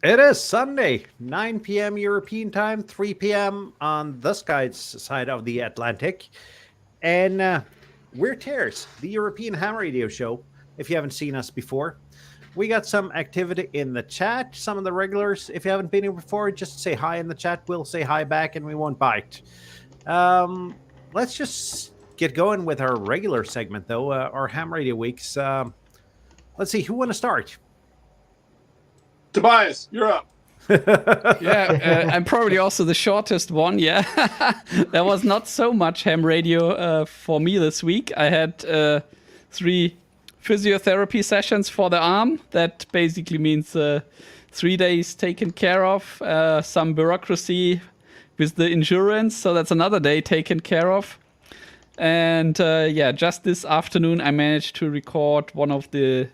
It is Sunday, 9 p.m. European time, 3 p.m. on this guy's side of the Atlantic. And we're TEHRS, the European Ham Radio Show, if you haven't seen us before. We got some activity in the chat. Some of the regulars, if you haven't been here before, just say hi in the chat. We'll say hi back and we won't bite. Let's just get going with our regular segment, though, our Ham Radio Weeks. Let's see, who want to start? Tobias, you're up. I'm probably also the shortest one. Yeah, there was not so much ham radio for me this week. I had 3 physiotherapy sessions for the arm. That basically means 3 days taken care of, some bureaucracy with the insurance. So that's another day taken care of. And just this afternoon, I managed to record one of the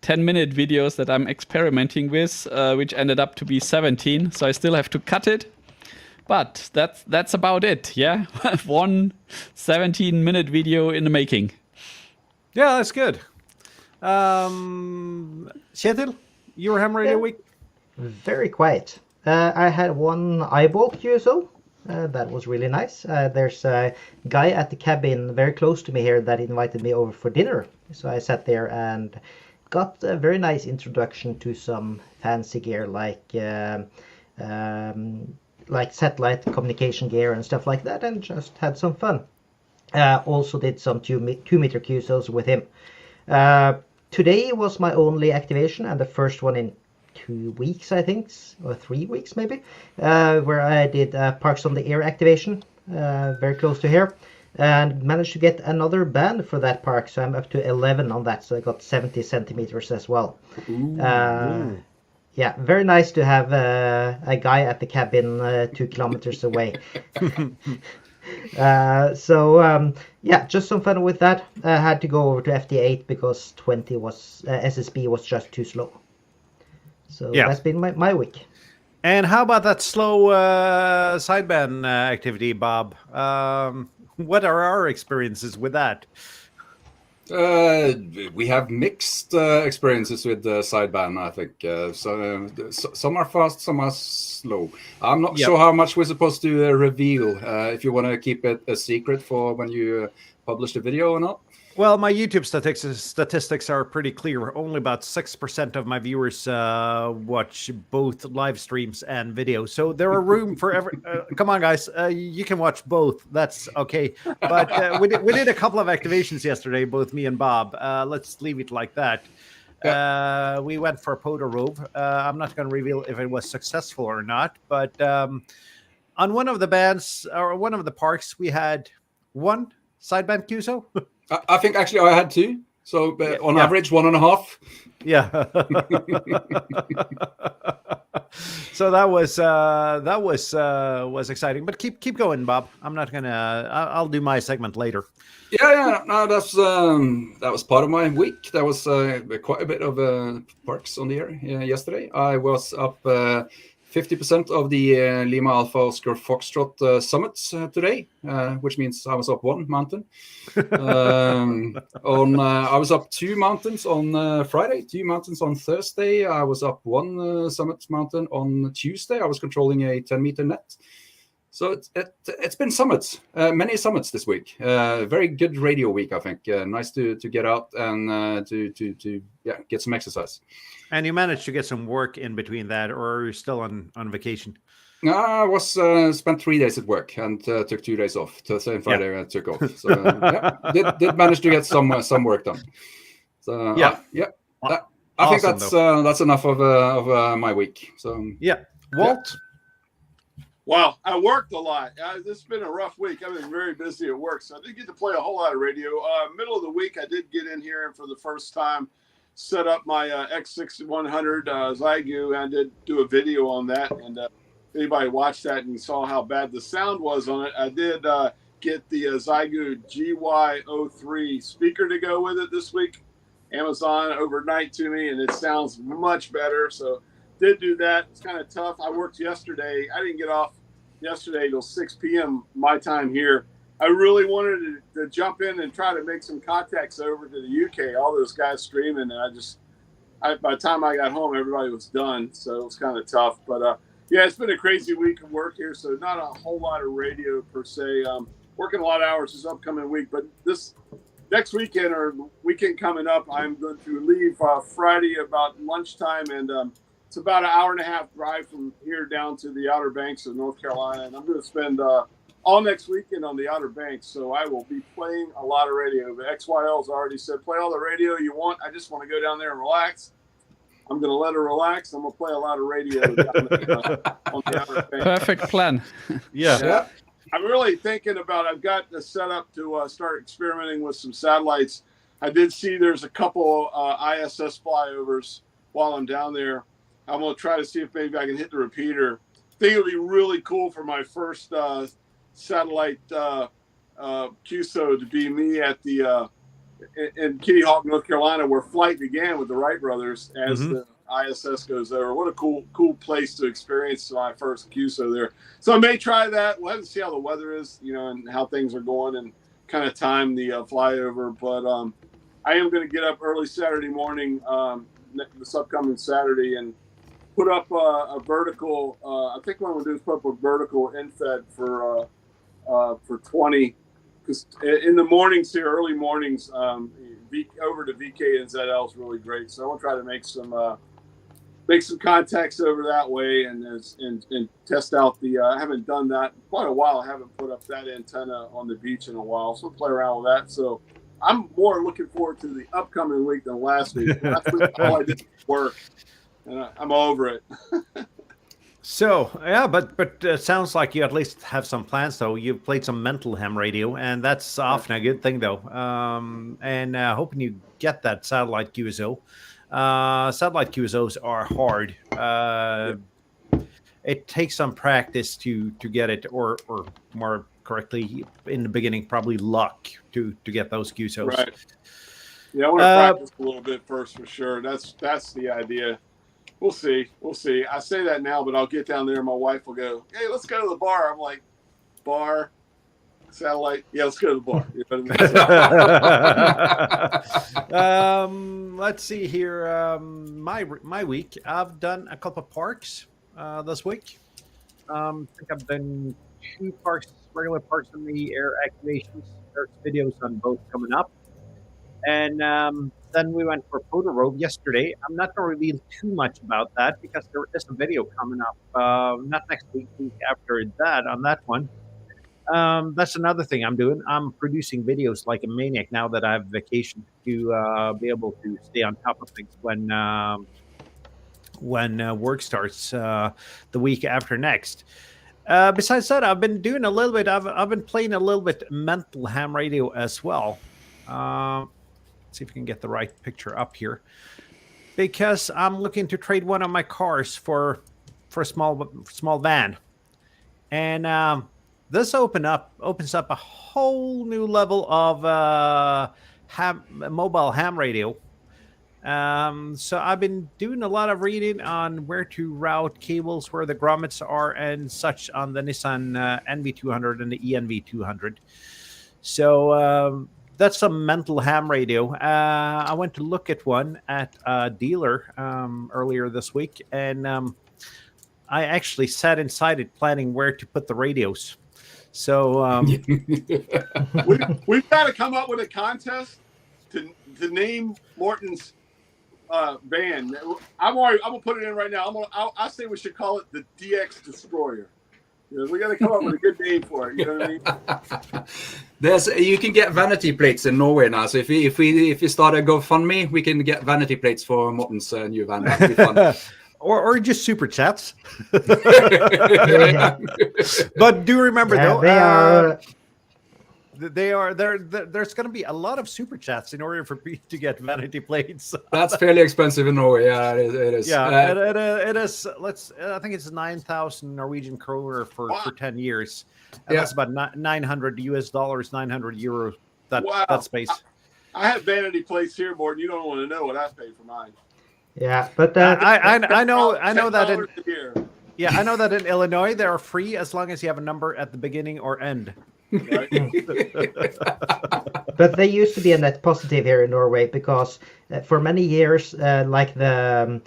10-minute videos that I'm experimenting with, which ended up to be 17. So I still have to cut it. But that's about it, yeah? One 17-minute video in the making. Yeah, that's good. Kjetil, your Ham Radio Week? Very quiet. I had one eyeball QSO. That was really nice. There's a guy at the cabin very close to me here that invited me over for dinner. So I sat there and got a very nice introduction to some fancy gear like satellite communication gear and stuff like that, and just had some fun. Also did some 2-meter QSOs with him. Today was my only activation and the first one in 2 weeks, I think, or 3 weeks maybe, where I did Parks on the Air activation, very close to here. And managed to get another band for that park, so I'm up to 11 on that, so I got 70 centimeters as well. Yeah, very nice to have a guy at the cabin 2 kilometers away. Just some fun with that. I had to go over to FD8 because 20 was SSB was just too slow. So that's been my week. And how about that slow sideband activity, Bob? What are our experiences with that? We have mixed experiences with the sideband, I think. Some are fast, some are slow. I'm not sure how much we're supposed to reveal, if you want to keep it a secret for when you publish the video or not. Well, my YouTube statistics are pretty clear. Only about 6% of my viewers watch both live streams and video. So there are room for every... come on, guys. You can watch both. That's okay. But we did a couple of activations yesterday, both me and Bob. Let's leave it like that. We went for a Poda Rove. I'm not going to reveal if it was successful or not. But on one of the bands, or one of the parks, we had one sideband QSO. I think actually I had 2. So on average, 1.5. Yeah. So that was exciting. But keep going, Bob. I'm not gonna. I'll do my segment later. No, that was part of my week. That was quite a bit of parks on the air yesterday. I was up 50% of the Lima Alpha Oscar Foxtrot summits today, which means I was up 1 mountain. I was up 2 mountains on Friday, 2 mountains on Thursday. I was up 1 summit mountain on Tuesday. I was controlling a 10-meter net. So it's been summits, many summits this week. Very good radio week, I think. Nice to get out and to get some exercise. And you managed to get some work in between that, or are you still on vacation? No, I was spent 3 days at work and took 2 days off. Thursday and Friday I took off. So did manage to get some work done. So I think that's enough of my week. So Walt. Wow, I worked a lot. This has been a rough week. I've been very busy at work, so I didn't get to play a whole lot of radio. Middle of the week, I did get in here and for the first time set up my X6100 Zygu, and I did do a video on that. And if anybody watched that and saw how bad the sound was on it, I did get the Zygu GY03 speaker to go with it this week. Amazon overnight to me, and it sounds much better. So did do that. It's kind of tough. I worked yesterday. I didn't get off yesterday till 6 p.m. my time here. I really wanted to jump in and try to make some contacts over to the UK. All those guys streaming, and by the time I got home, everybody was done, so it was kind of tough. But yeah, it's been a crazy week of work here, so not a whole lot of radio per se. Working a lot of hours this upcoming week, but this next weekend or weekend coming up, I'm going to leave Friday about lunchtime, and it's about an hour and a half drive from here down to the Outer Banks of North Carolina, and I'm going to spend all next weekend on the Outer Banks, so I will be playing a lot of radio. The XYL's already said, play all the radio you want. I just want to go down there and relax. I'm going to let her relax. I'm going to play a lot of radio down there, on the Outer Banks. Perfect plan. Yeah. I'm really thinking about, I've got the setup to start experimenting with some satellites. I did see there's a couple ISS flyovers while I'm down there. I'm going to try to see if maybe I can hit the repeater. I think it would be really cool for my first satellite QSO to be me at the in Kitty Hawk, North Carolina, where flight began with the Wright brothers as the ISS goes over. What a cool place to experience my first QSO there. So I may try that. We'll have to see how the weather is, and how things are going, and kind of time the flyover. But I am going to get up early Saturday morning, this upcoming Saturday, and put up a vertical. I think what I'm going to do is put up a vertical infed for 20, because in the mornings here, early mornings, over to VK and ZL is really great. So I want to try to make some contacts over that way, and test out the. I haven't done that in quite a while. I haven't put up that antenna on the beach in a while, so I'll play around with that. So I'm more looking forward to the upcoming week than last week. Last week all I did was work, and I'm over it. So yeah, but it sounds like you at least have some plans. Though you've played some mental ham radio, and that's often a good thing, though. And hoping you get that satellite QSO. Satellite QSOs are hard. It takes some practice to get it, or more correctly, in the beginning, probably luck to get those QSOs. Right. Yeah, I want to practice a little bit first for sure. That's the idea. We'll see. I say that now, but I'll get down there and my wife will go, "Hey, let's go to the bar." I'm like, "Bar, satellite? Yeah, let's go to the bar." Let's see here. My week, I've done a couple of parks this week. I think I've done 2 parks, regular parks in the air activations. There's videos on both coming up. And then we went for Photo Robe yesterday. I'm not going to reveal too much about that because there is a video coming up, not next week, week after that on that one. That's another thing I'm doing. I'm producing videos like a maniac now that I have vacation to be able to stay on top of things when work starts the week after next. Besides that, I've been doing a little bit. I've been playing a little bit mental ham radio as well. Let's see if we can get the right picture up here, because I'm looking to trade one of my cars for a small van, and this opens up a whole new level of mobile ham radio. So I've been doing a lot of reading on where to route cables, where the grommets are, and such on the Nissan NV200 and the ENV200. So that's some mental ham radio. I went to look at one at a dealer earlier this week, and I actually sat inside it planning where to put the radios. So we've got to come up with a contest to name Morton's van. I'm gonna put it in right now. I say we should call it the DX Destroyer. We got to come up with a good name for it. You know what I mean? You can get vanity plates in Norway now. So if we start a GoFundMe, we can get vanity plates for Morten's new van. That'd be fun. or just super chats. But do remember though, there's going to be a lot of super chats in order for me to get vanity plates. That's fairly expensive in Norway. Yeah, it is. Yeah, it is. I think it's 9,000 Norwegian kroner for 10 years. And that's about $900, 900 euros. That space. I have vanity plates here, Morton. You don't want to know what I pay for mine. Yeah, but I know that I know that in Illinois they are free as long as you have a number at the beginning or end. Right? But they used to be a net positive here in Norway because for many years, like the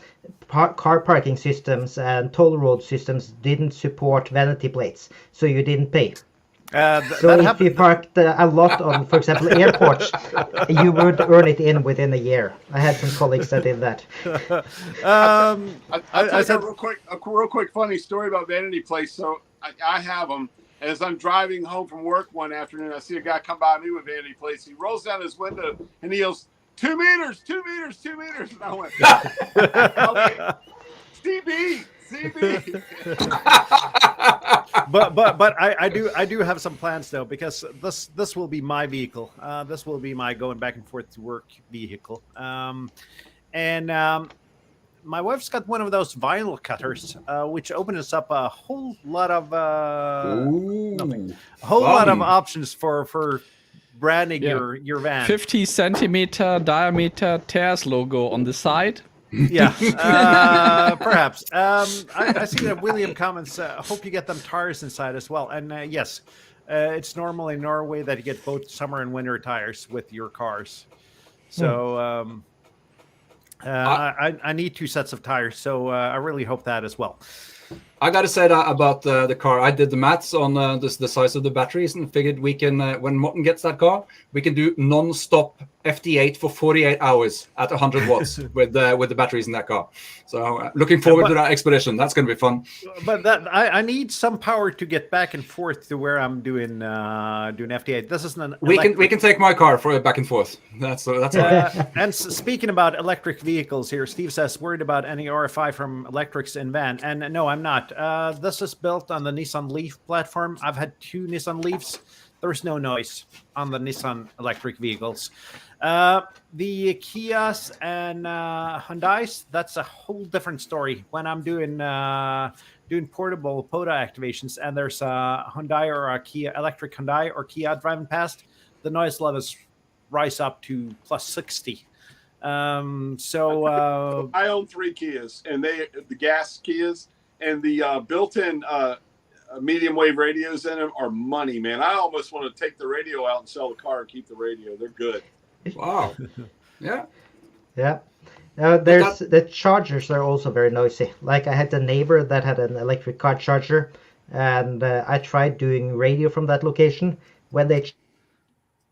car parking systems and toll road systems didn't support vanity plates, so you didn't pay. So that if happened. you parked a lot on, for example, airports, you would earn it in within a year. I had some colleagues that did that. I'll tell I you said, a real quick funny story about vanity plates. So I have them. As I'm driving home from work one afternoon, I see a guy come by me with vanity plates. He rolls down his window and he yells, 2 meters, 2 meters, 2 meters. And I went, okay, CB. but I do have some plans though, because this will be my vehicle. This will be my going back and forth to work vehicle. My wife's got one of those vinyl cutters, which opens up a whole lot of lot of options for branding your van. 50 centimeter diameter TEHRS logo on the side. Yeah, perhaps. I see that William comments. Hope you get them tires inside as well. And yes, it's normal in Norway that you get both summer and winter tires with your cars. So I need 2 sets of tires. So I really hope that as well. I got to say that about the car. I did the maths on the size of the batteries and figured we can, when Morten gets that car, we can do non-stop FD8 for 48 hours at 100 watts with the batteries in that car. So looking forward to that expedition. That's going to be fun. But that I need some power to get back and forth to where I'm doing FD8. This isn't an we can take my car for back and forth. That's all right. And speaking about electric vehicles here, Steve says worried about any RFI from electrics in van, and no, I'm not. This is built on the Nissan Leaf platform. I've had 2 Nissan Leafs. There's no noise on the Nissan electric vehicles. The Kias and Hyundais, that's a whole different story. When I'm doing portable POTA activations and there's a Hyundai or a Kia, electric Hyundai or Kia driving past, the noise levels rise up to plus 60. I own 3 Kias, and the gas Kias, and the built-in medium wave radios in them are money, man. I almost want to take the radio out and sell the car and keep the radio. They're good. Wow. Yeah. Yeah. There's the chargers are also very noisy. Like I had a neighbor that had an electric car charger, and I tried doing radio from that location. When they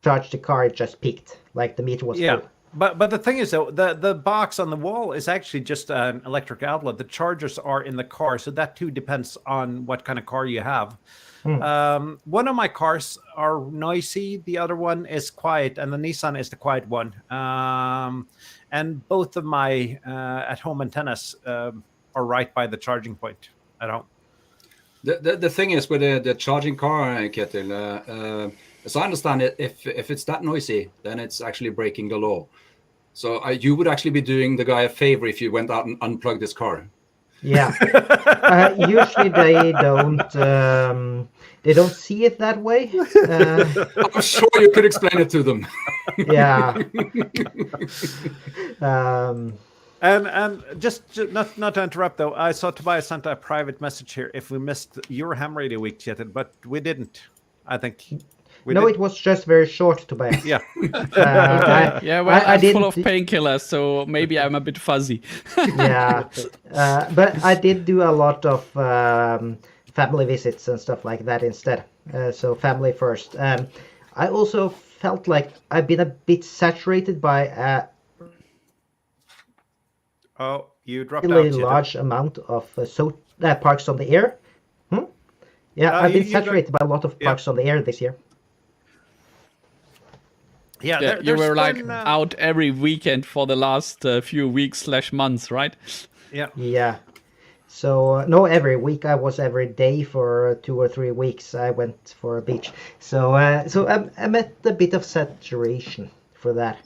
charged the car, it just peaked, like the meter was full. But the thing is, though, the box on the wall is actually just an electric outlet. The chargers are in the car, so that too depends on what kind of car you have. One of my cars are noisy, the other one is quiet, and the Nissan is the quiet one. And both of my at-home antennas are right by the charging point. I don't. The thing is with the charging car, Ketil, as I understand it, if it's that noisy, then it's actually breaking the law. So you would actually be doing the guy a favor if you went out and unplugged this car. Yeah. Usually they don't see it that way. I'm sure you could explain it to them. Yeah. And just not to interrupt though, I saw Tobias sent a private message here. If we missed your ham radio week yet, but we didn't. I think. It was just very short, Tobias. Yeah. I'm full of painkillers, so maybe I'm a bit fuzzy. Yeah. But I did do a lot of family visits and stuff like that instead. So family first. I also felt like I've been a bit saturated by you dropped really out. large amount of parks on the air. Yeah, I've been saturated by a lot of parks on the air this year. Yeah, you were like out every weekend for the last few weeks/months, right? Yeah. Yeah. So no, every week I was every day for 2 or 3 weeks. I went for a beach. So I'm at a bit of saturation for that.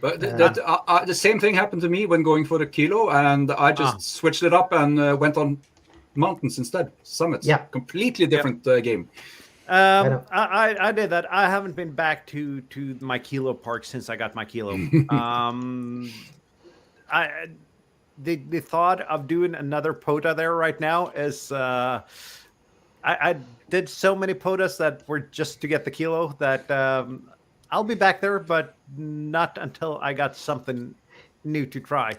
But the same thing happened to me when going for the kilo, and I just switched it up and went on mountains instead, summits. Yeah, completely different game. I did that. I haven't been back to my kilo park since I got my kilo. The thought of doing another POTA there right now is I did so many POTAs that were just to get the kilo that I'll be back there, but not until I got something new to try.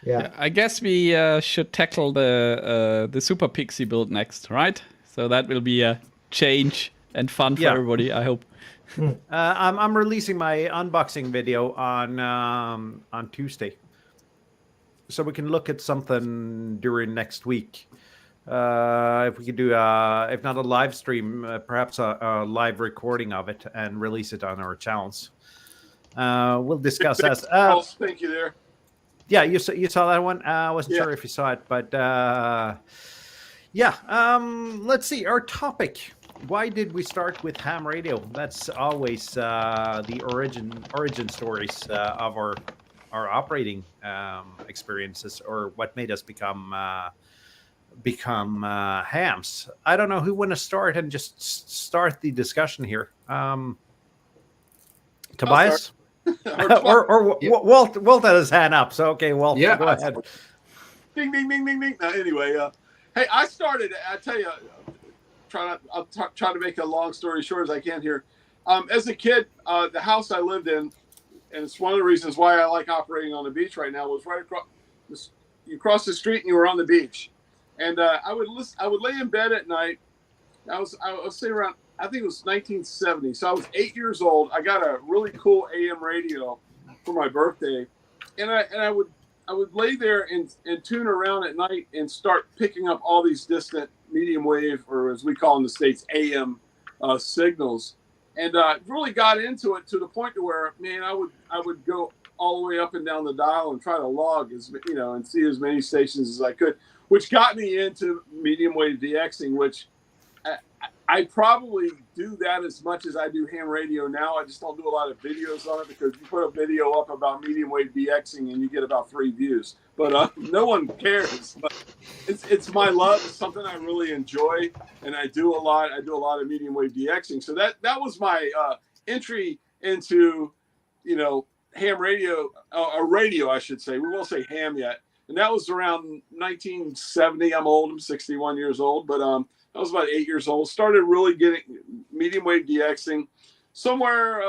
Yeah. I guess we should tackle the Super Pixie build next, right? So that will be a change and fun for Yeah. everybody, I hope. I'm releasing my unboxing video on Tuesday, so we can look at something during next week. If we could do, if not a live stream, perhaps a live recording of it and release it on our channels. We'll discuss that. Thank you there. Yeah, you saw that one. I wasn't Yeah. sure if you saw it, but yeah. Let's see our topic. Why did we start with ham radio? That's always the origin stories of our operating experiences, or what made us become hams. I don't know who want to start and just start the discussion here. Tobias. or Walt had his hand up, so okay, Walt, Yeah, go ahead. Ding, ding, ding, ding, ding. Anyway, hey, I started. I tell you, I'll try to make a long story short as I can here. As a kid, the house I lived in, and it's one of the reasons why I like operating on the beach right now, was right across. You cross the street and you were on the beach, and I would lay in bed at night. I was say around, I think it was 1970. So I was 8 years old. I got a really cool AM radio for my birthday, and I would lay there and tune around at night and start picking up all these distant medium wave, or as we call in the States, AM signals, and really got into it to the point to where, man, I would go all the way up and down the dial and try to log and see as many stations as I could, which got me into medium wave DXing, which I probably do that as much as I do ham radio now. I just don't do a lot of videos on it, because you put a video up about medium wave DXing and you get about 3 views. But no one cares. But it's my love. It's something I really enjoy, and I do a lot. I do a lot of medium wave DXing. So that was my entry into, ham radio, or radio, I should say. We won't say ham yet. And that was around 1970. I'm old. I'm 61 years old, but I was about 8 years old. Started really getting medium wave DXing. Somewhere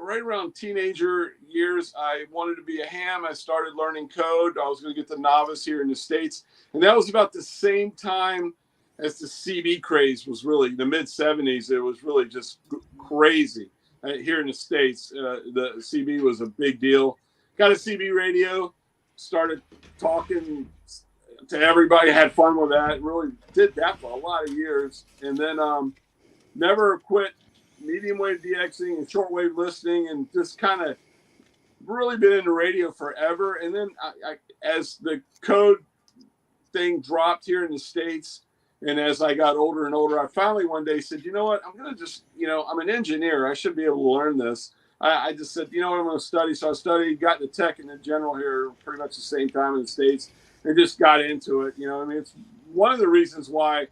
right around teenager years, I wanted to be a ham. I started learning code. I was going to get the novice here in the States. And that was about the same time as the CB craze was really, the mid-70s. It was really just crazy. Here in the States, the CB was a big deal. Got a CB radio, started talking to everybody, had fun with that, really did that for a lot of years, and then never quit medium wave DXing and shortwave listening, and just kind of really been into radio forever. And then I, as the code thing dropped here in the States, and as I got older and older, I finally one day said, you know what, I'm going to just, I'm an engineer. I should be able to learn this. I just said, you know what, I'm going to study. So I studied, got into tech and in general here pretty much the same time in the States, and just got into it. It's one of the reasons why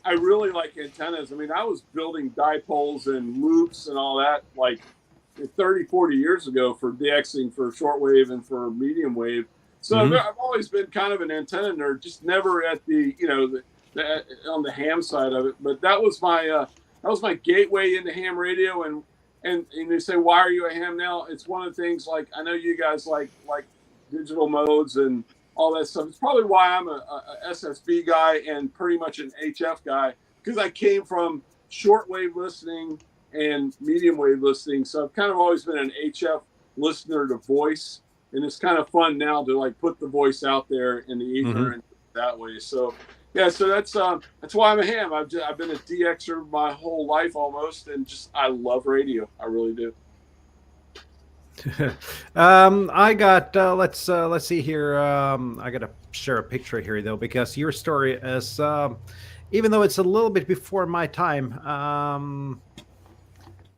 I really like antennas. I was building dipoles and loops and all that like 30, 40 years ago for DXing, for shortwave and for medium wave. So I've always been kind of an antenna nerd, just never at the, on the ham side of it. But that was my gateway into ham radio. And they say, why are you a ham now? It's one of the things, like, I know you guys like digital modes and all that stuff. It's probably why I'm a SSB guy and pretty much an HF guy, because I came from shortwave listening and medium wave listening. So I've kind of always been an HF listener to voice, and it's kind of fun now to like put the voice out there in the ether and that way. So yeah, so that's why I'm a ham. I've been a DXer my whole life almost, and I love radio. I really do. I got let's see here. I got to share a picture here though, because your story is even though it's a little bit before my time.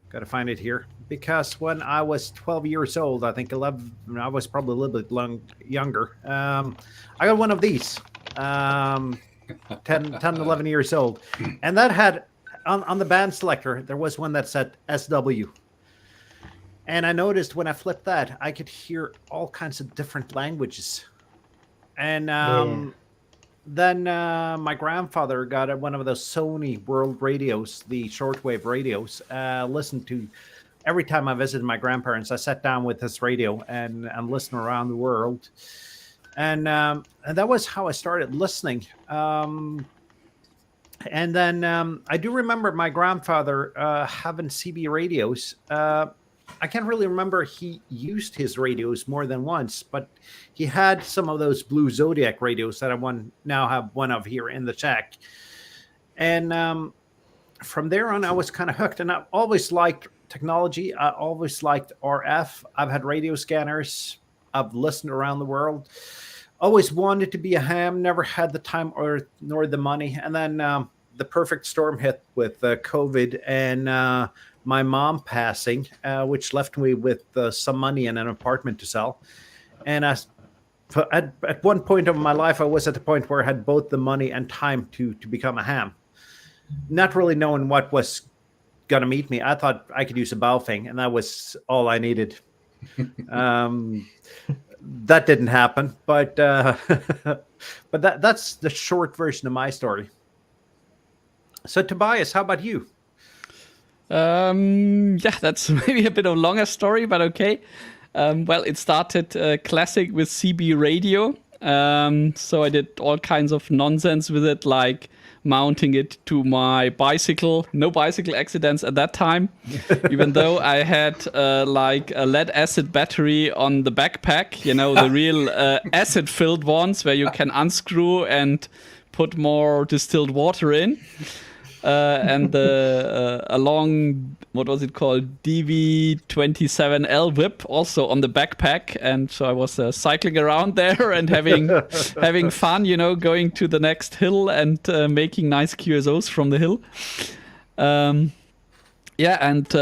Got to find it here, because when I was 12 years old, I think 11, I was probably a little bit younger. I got one of these, 10, 11 years old, and that had on the band selector there was one that said SW. And I noticed when I flipped that, I could hear all kinds of different languages. And then my grandfather got one of those Sony World radios, the shortwave radios, listened to every time I visited my grandparents, I sat down with this radio and listened around the world. And that was how I started listening. And then I do remember my grandfather having CB radios. I can't really remember he used his radios more than once, but he had some of those Blue Zodiac radios that I now have one of here in the Czech. And from there on, I was kind of hooked. And I've always liked technology. I always liked RF. I've had radio scanners. I've listened around the world. Always wanted to be a ham. Never had the time nor the money. And then the perfect storm hit with COVID and my mom passing, which left me with some money and an apartment to sell. And at one point of my life, I was at the point where I had both the money and time to become a ham. Not really knowing what was going to meet me. I thought I could use a Baofeng, and that was all I needed. That didn't happen, but that's the short version of my story. So Tobias, how about you? Yeah, that's maybe a bit of a longer story, but okay. Well, it started classic with CB radio. So I did all kinds of nonsense with it, like mounting it to my bicycle. No bicycle accidents at that time, even though I had like a lead acid battery on the backpack, you know, the real acid filled ones where you can unscrew and put more distilled water in. And the a long, what was it called, DV27L whip also on the backpack, and so I was cycling around there and having fun, you know, going to the next hill and making nice QSOs from the hill. Yeah, and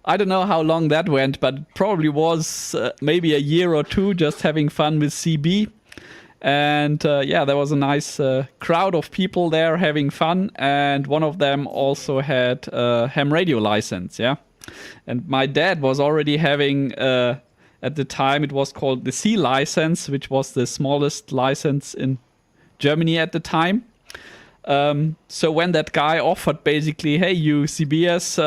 I don't know how long that went, but probably was maybe a year or two just having fun with CB. And yeah, there was a nice crowd of people there having fun, and one of them also had a ham radio license, yeah. And my dad was already having, at the time, it was called the C license, which was the smallest license in Germany at the time. So when that guy offered basically, hey, you CBS,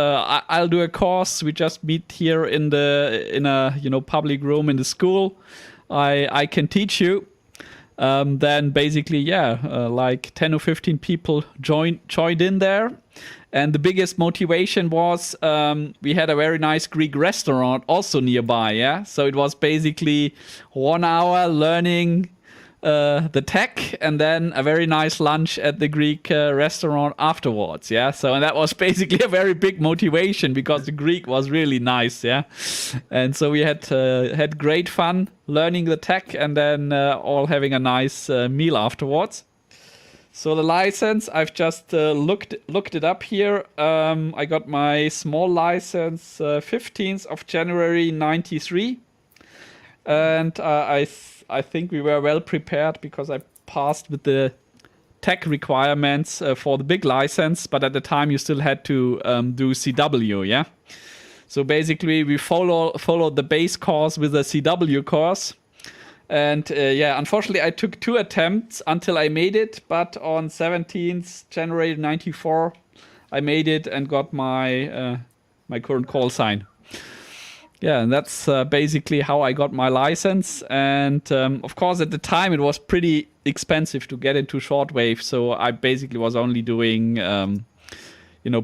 I'll do a course. We just meet here in a public room in the school. I can teach you. Then basically, yeah, like 10 or 15 people joined in there. And the biggest motivation was we had a very nice Greek restaurant also nearby, yeah? So it was basically 1 hour learning the tech and then a very nice lunch at the Greek restaurant afterwards, yeah? So and that was basically a very big motivation because the Greek was really nice, yeah? And so we had great fun learning the tech and then all having a nice meal afterwards. So the license, I've just looked it up here. I got my small license 15th of January 93. And I think we were well prepared because I passed with the tech requirements for the big license. But at the time, you still had to do CW, yeah? So basically, we followed the base course with a CW course. And yeah, unfortunately, I took 2 attempts until I made it. But on 17th January 94, I made it and got my my current call sign. Yeah, and that's basically how I got my license. And of course, at the time, it was pretty expensive to get into shortwave. So I basically was only doing,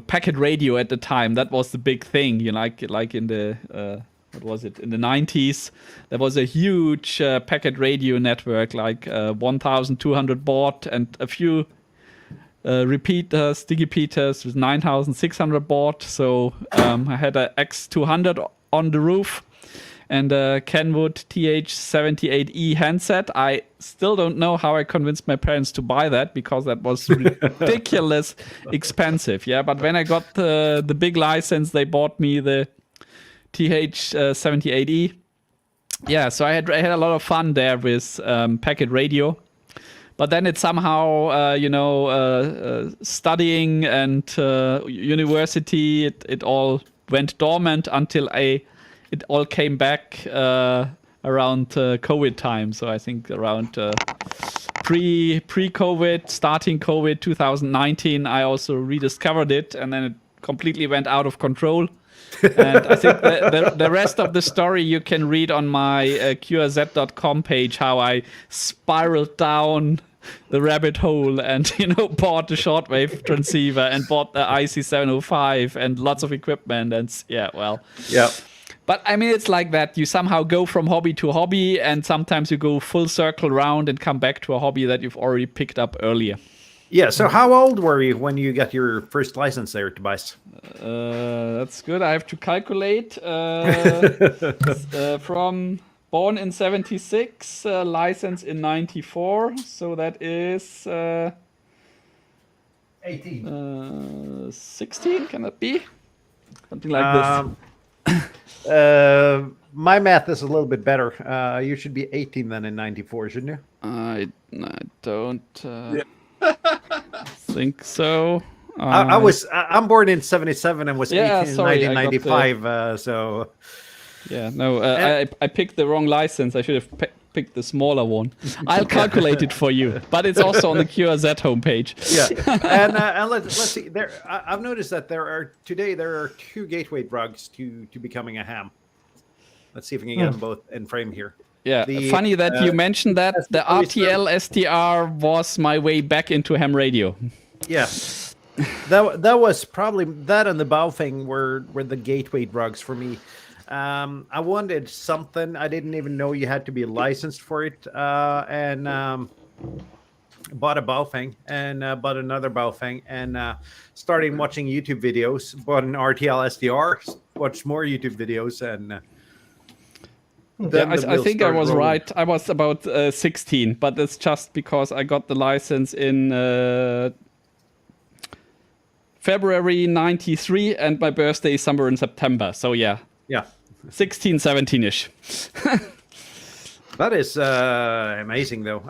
packet radio at the time. That was the big thing. You know, like in the what was it, in the 90s, there was a huge packet radio network, like 1,200 baud and a few repeaters, digipeaters with 9,600 baud. So I had a X200 on the roof and a Kenwood TH78E handset. I still don't know how I convinced my parents to buy that because that was ridiculous expensive. Yeah, but when I got the big license, they bought me the TH78E. Yeah, so I had a lot of fun there with packet radio. But then it somehow, studying and university, it all went dormant until it all came back around COVID time. So I think around pre-COVID, starting COVID 2019, I also rediscovered it, and then it completely went out of control. And I think the rest of the story you can read on my QRZ.com page, how I spiraled down the rabbit hole and, bought the shortwave transceiver and bought the IC705 and lots of equipment. And Yeah. But I mean, it's like that. You somehow go from hobby to hobby, and sometimes you go full circle round and come back to a hobby that you've already picked up earlier. Yeah. So how old were you when you got your first license there, Tobias? That's good. I have to calculate. From born in 76, license in 94. So that is 18. 16. Can that be? Something like this. My math is a little bit better. You should be 18 then in 94, shouldn't you? I don't think so. I'm born in 77 and was 18 in sorry, 1995. So yeah, no, I picked the wrong license. I should have picked the smaller one. I'll calculate it for you, but it's also on the QRZ homepage. Yeah, and let's see. I've noticed that there are 2 gateway drugs to becoming a ham. Let's see if we can get them both in frame here. Yeah, funny that you mentioned that. The RTL SDR was my way back into ham radio. Yeah, that was probably that and the Baofeng were the gateway drugs for me. I wanted something. I didn't even know you had to be licensed for it, and bought a Baofeng and bought another Baofeng and started watching YouTube videos. Bought an RTL SDR, watched more YouTube videos, and I think I was right. I was about 16, but that's just because I got the license in February 93, and my birthday is somewhere in September. So yeah. 16, 17-ish. That is amazing, though.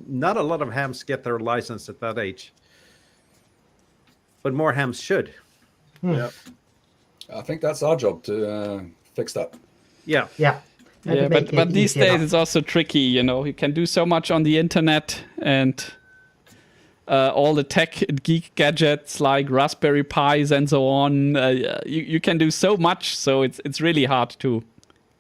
Not a lot of hams get their license at that age, but more hams should. Yeah, I think that's our job to fix that. Yeah. But these days it's also tricky. You can do so much on the internet, and all the tech and geek gadgets like Raspberry Pis and so on. You can do so much, so it's really hard to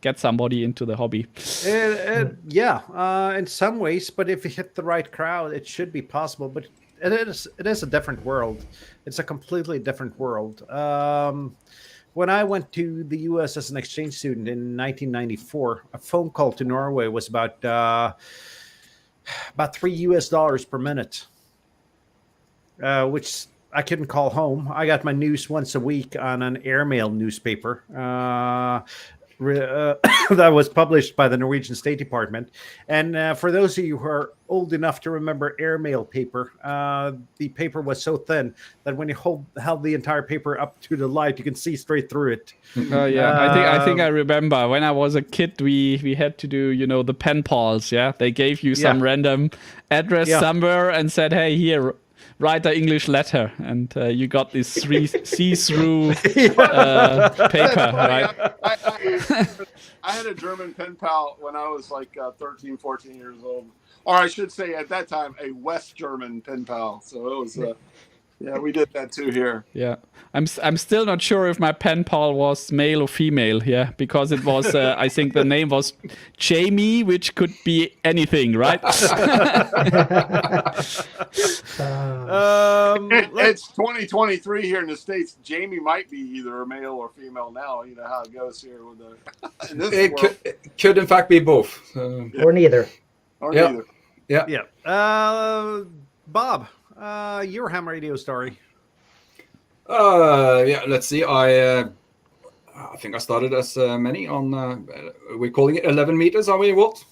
get somebody into the hobby. In some ways, but if you hit the right crowd, it should be possible. But it is a different world. It's a completely different world. When I went to the U.S. as an exchange student in 1994, a phone call to Norway was about $3 per minute. Which I couldn't call home. I got my news once a week on an airmail newspaper that was published by the Norwegian State Department. And for those of you who are old enough to remember airmail paper, the paper was so thin that when you held the entire paper up to the light, you can see straight through it. I think I remember when I was a kid, we had to do the pen pals. Yeah, they gave you some random address somewhere and said, "Hey, here, write an English letter," and you got this see-through paper, right? I had a German pen pal when I was like 13, 14 years old. Or I should say at that time, a West German pen pal. So it was, we did that too here. Yeah. I'm still not sure if my pen pal was male or female, because it was, I think the name was Jamie, which could be anything, right? It's 2023 here in the States. Jamie might be either a male or female now. You know how it goes here with it could in fact be both. Or neither. Or neither. Yeah. Bob, your ham radio story. Let's see. I think I started as many on. We're calling it 11 meters. Are we what?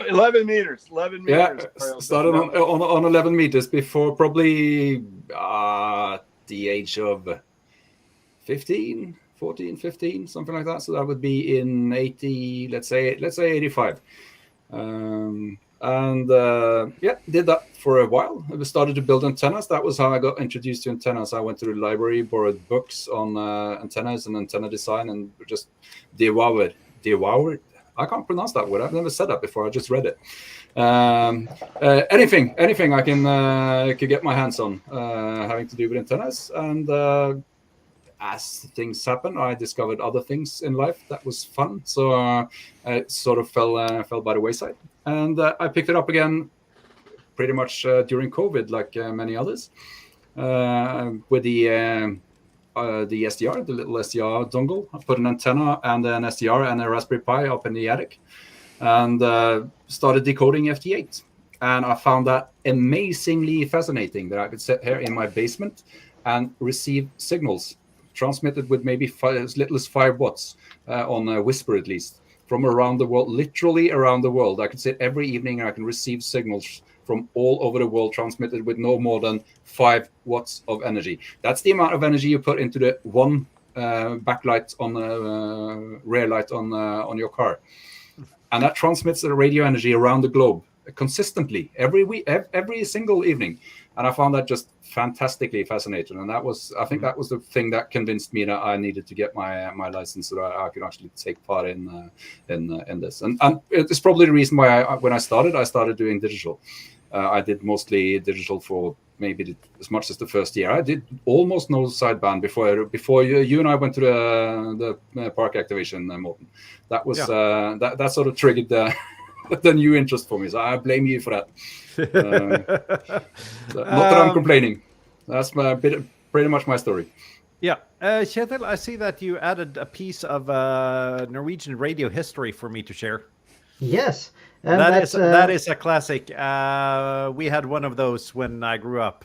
11 meters. 11 meters. Yeah, started on 11 meters before probably the age of 15, 14, 15, something like that. So that would be in 80. Let's say 85. Did that for a while. I started to build antennas. That was how I got introduced to antennas. I went to the library, borrowed books on antennas and antenna design, and just devoured. I can't pronounce that word. I've never said that before. I just read it. Anything I could get my hands on, having to do with antennas. And as things happen, I discovered other things in life that was fun. So it sort of fell by the wayside, and I picked it up again pretty much during COVID, like many others, with the SDR, the little SDR dongle. I put an antenna and an SDR and a Raspberry Pi up in the attic, and started decoding FT8. And I found that amazingly fascinating, that I could sit here in my basement and receive signals transmitted with maybe as little as 5 watts on a whisper, at least, from around the world, literally around the world. I can sit every evening and I can receive signals from all over the world transmitted with no more than 5 watts of energy. That's the amount of energy you put into the one backlight on rear light on your car. And that transmits the radio energy around the globe consistently every single evening. And I found that just fantastically fascinating. And I think that was the thing that convinced me that I needed to get my license, so that I could actually take part in this. And it's probably the reason why when I started doing digital. I did mostly digital for maybe as much as the first year. I did almost no sideband before you and I went to the park activation, Morten. That was that sort of triggered the new interest for me. So I blame you for that. Not that I'm complaining. That's pretty much my story. Yeah. Kjetil, I see that you added a piece of Norwegian radio history for me to share. Yes. And that is a classic. We had one of those when I grew up.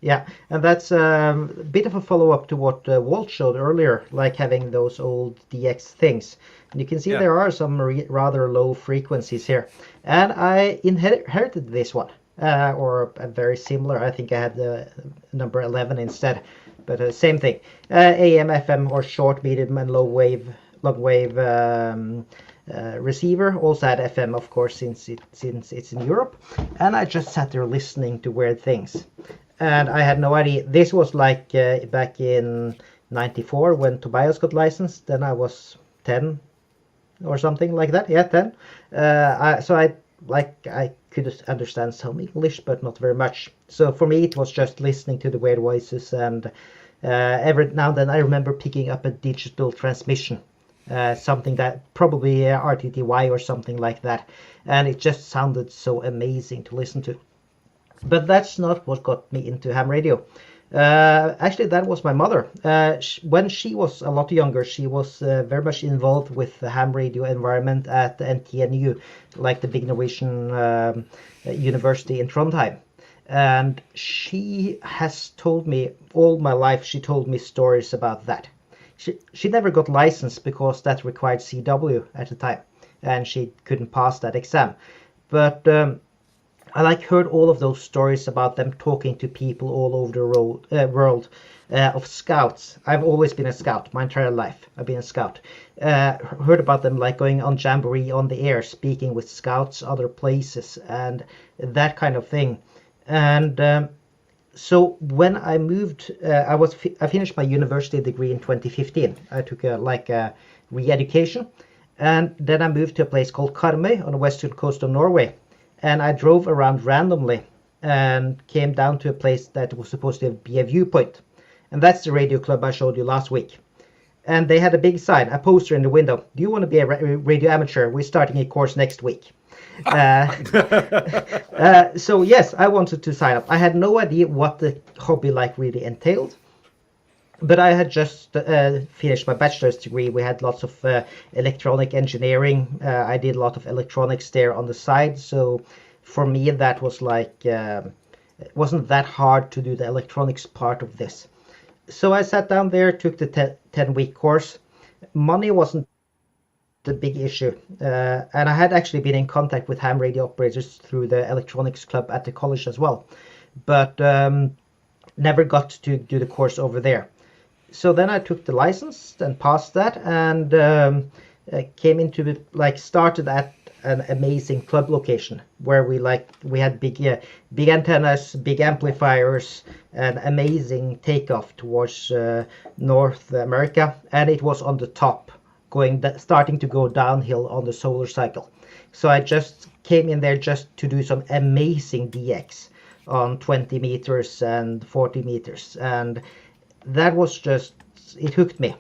Yeah, and that's a bit of a follow-up to what Walt showed earlier, like having those old DX things. And you can see there are some rather low frequencies here. And I inherited this one, or a very similar. I think I had the number 11 instead, but same thing. AM, FM, or short, medium, and long wave receiver. Also had FM, of course, since it's in Europe. And I just sat there listening to weird things. And I had no idea. This was like back in '94 when Tobias got licensed. Then I was 10 or something like that. Yeah, 10. I could understand some English, but not very much. So for me, it was just listening to the weird voices. And every now and then I remember picking up a digital transmission. Something that probably RTTY or something like that. And it just sounded so amazing to listen to. But that's not what got me into ham radio. Actually, that was my mother. When she was a lot younger, she was very much involved with the ham radio environment at the NTNU, like the big Norwegian university in Trondheim. And she has told me all my life, she told me stories about that. She never got licensed because that required CW at the time, and she couldn't pass that exam. But I heard all of those stories about them talking to people all over the world of scouts. I've always been a scout my entire life. I've been a scout. Heard about them going on jamboree on the air, speaking with scouts other places and that kind of thing. And so when I moved, I finished my university degree in 2015. I took a re-education, and then I moved to a place called Karmøy on the western coast of Norway. And I drove around randomly and came down to a place that was supposed to be a viewpoint. And that's the radio club I showed you last week. And they had a big sign, a poster in the window. Do you want to be a radio amateur? We're starting a course next week. So yes, I wanted to sign up. I had no idea what the hobby really entailed. But I had just finished my bachelor's degree. We had lots of electronic engineering. I did a lot of electronics there on the side. So for me, that was it wasn't that hard to do the electronics part of this. So I sat down there, took the 10-week course. Money wasn't the big issue. And I had actually been in contact with ham radio operators through the electronics club at the college as well. But never got to do the course over there. So then I took the license and passed that, and came into started at an amazing club location where we had big antennas, big amplifiers, and amazing takeoff towards North America, and it was on the top starting to go downhill on the solar cycle. So I just came in there just to do some amazing DX on 20 meters and 40 meters, and that was just, it hooked me.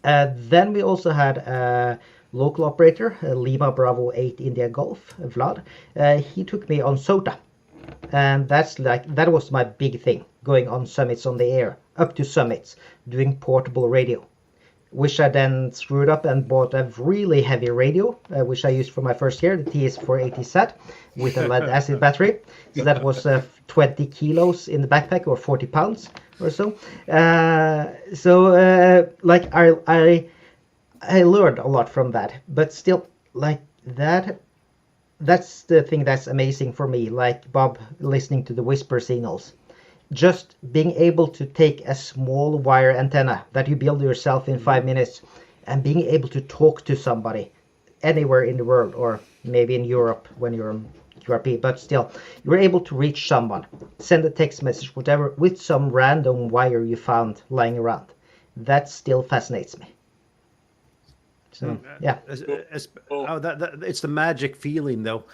Then we also had a local operator, Lima Bravo 8 India Golf, Vlad. He took me on SOTA, and that was my big thing, going on summits on the air, up to summits, doing portable radio, which I then screwed up and bought a really heavy radio, which I used for my first year, the TS480SAT, with a lead acid battery. So that was 20 kilos in the backpack, or 40 pounds or so. I learned a lot from that, but still, like that's the thing that's amazing for me, like Bob listening to the whisper signals. Just being able to take a small wire antenna that you build yourself in 5 minutes and being able to talk to somebody anywhere in the world, or maybe in Europe when you're in QRP, but still, you're able to reach someone, send a text message, whatever, with some random wire you found lying around. That still fascinates me. So, yeah. It's the magic feeling, though.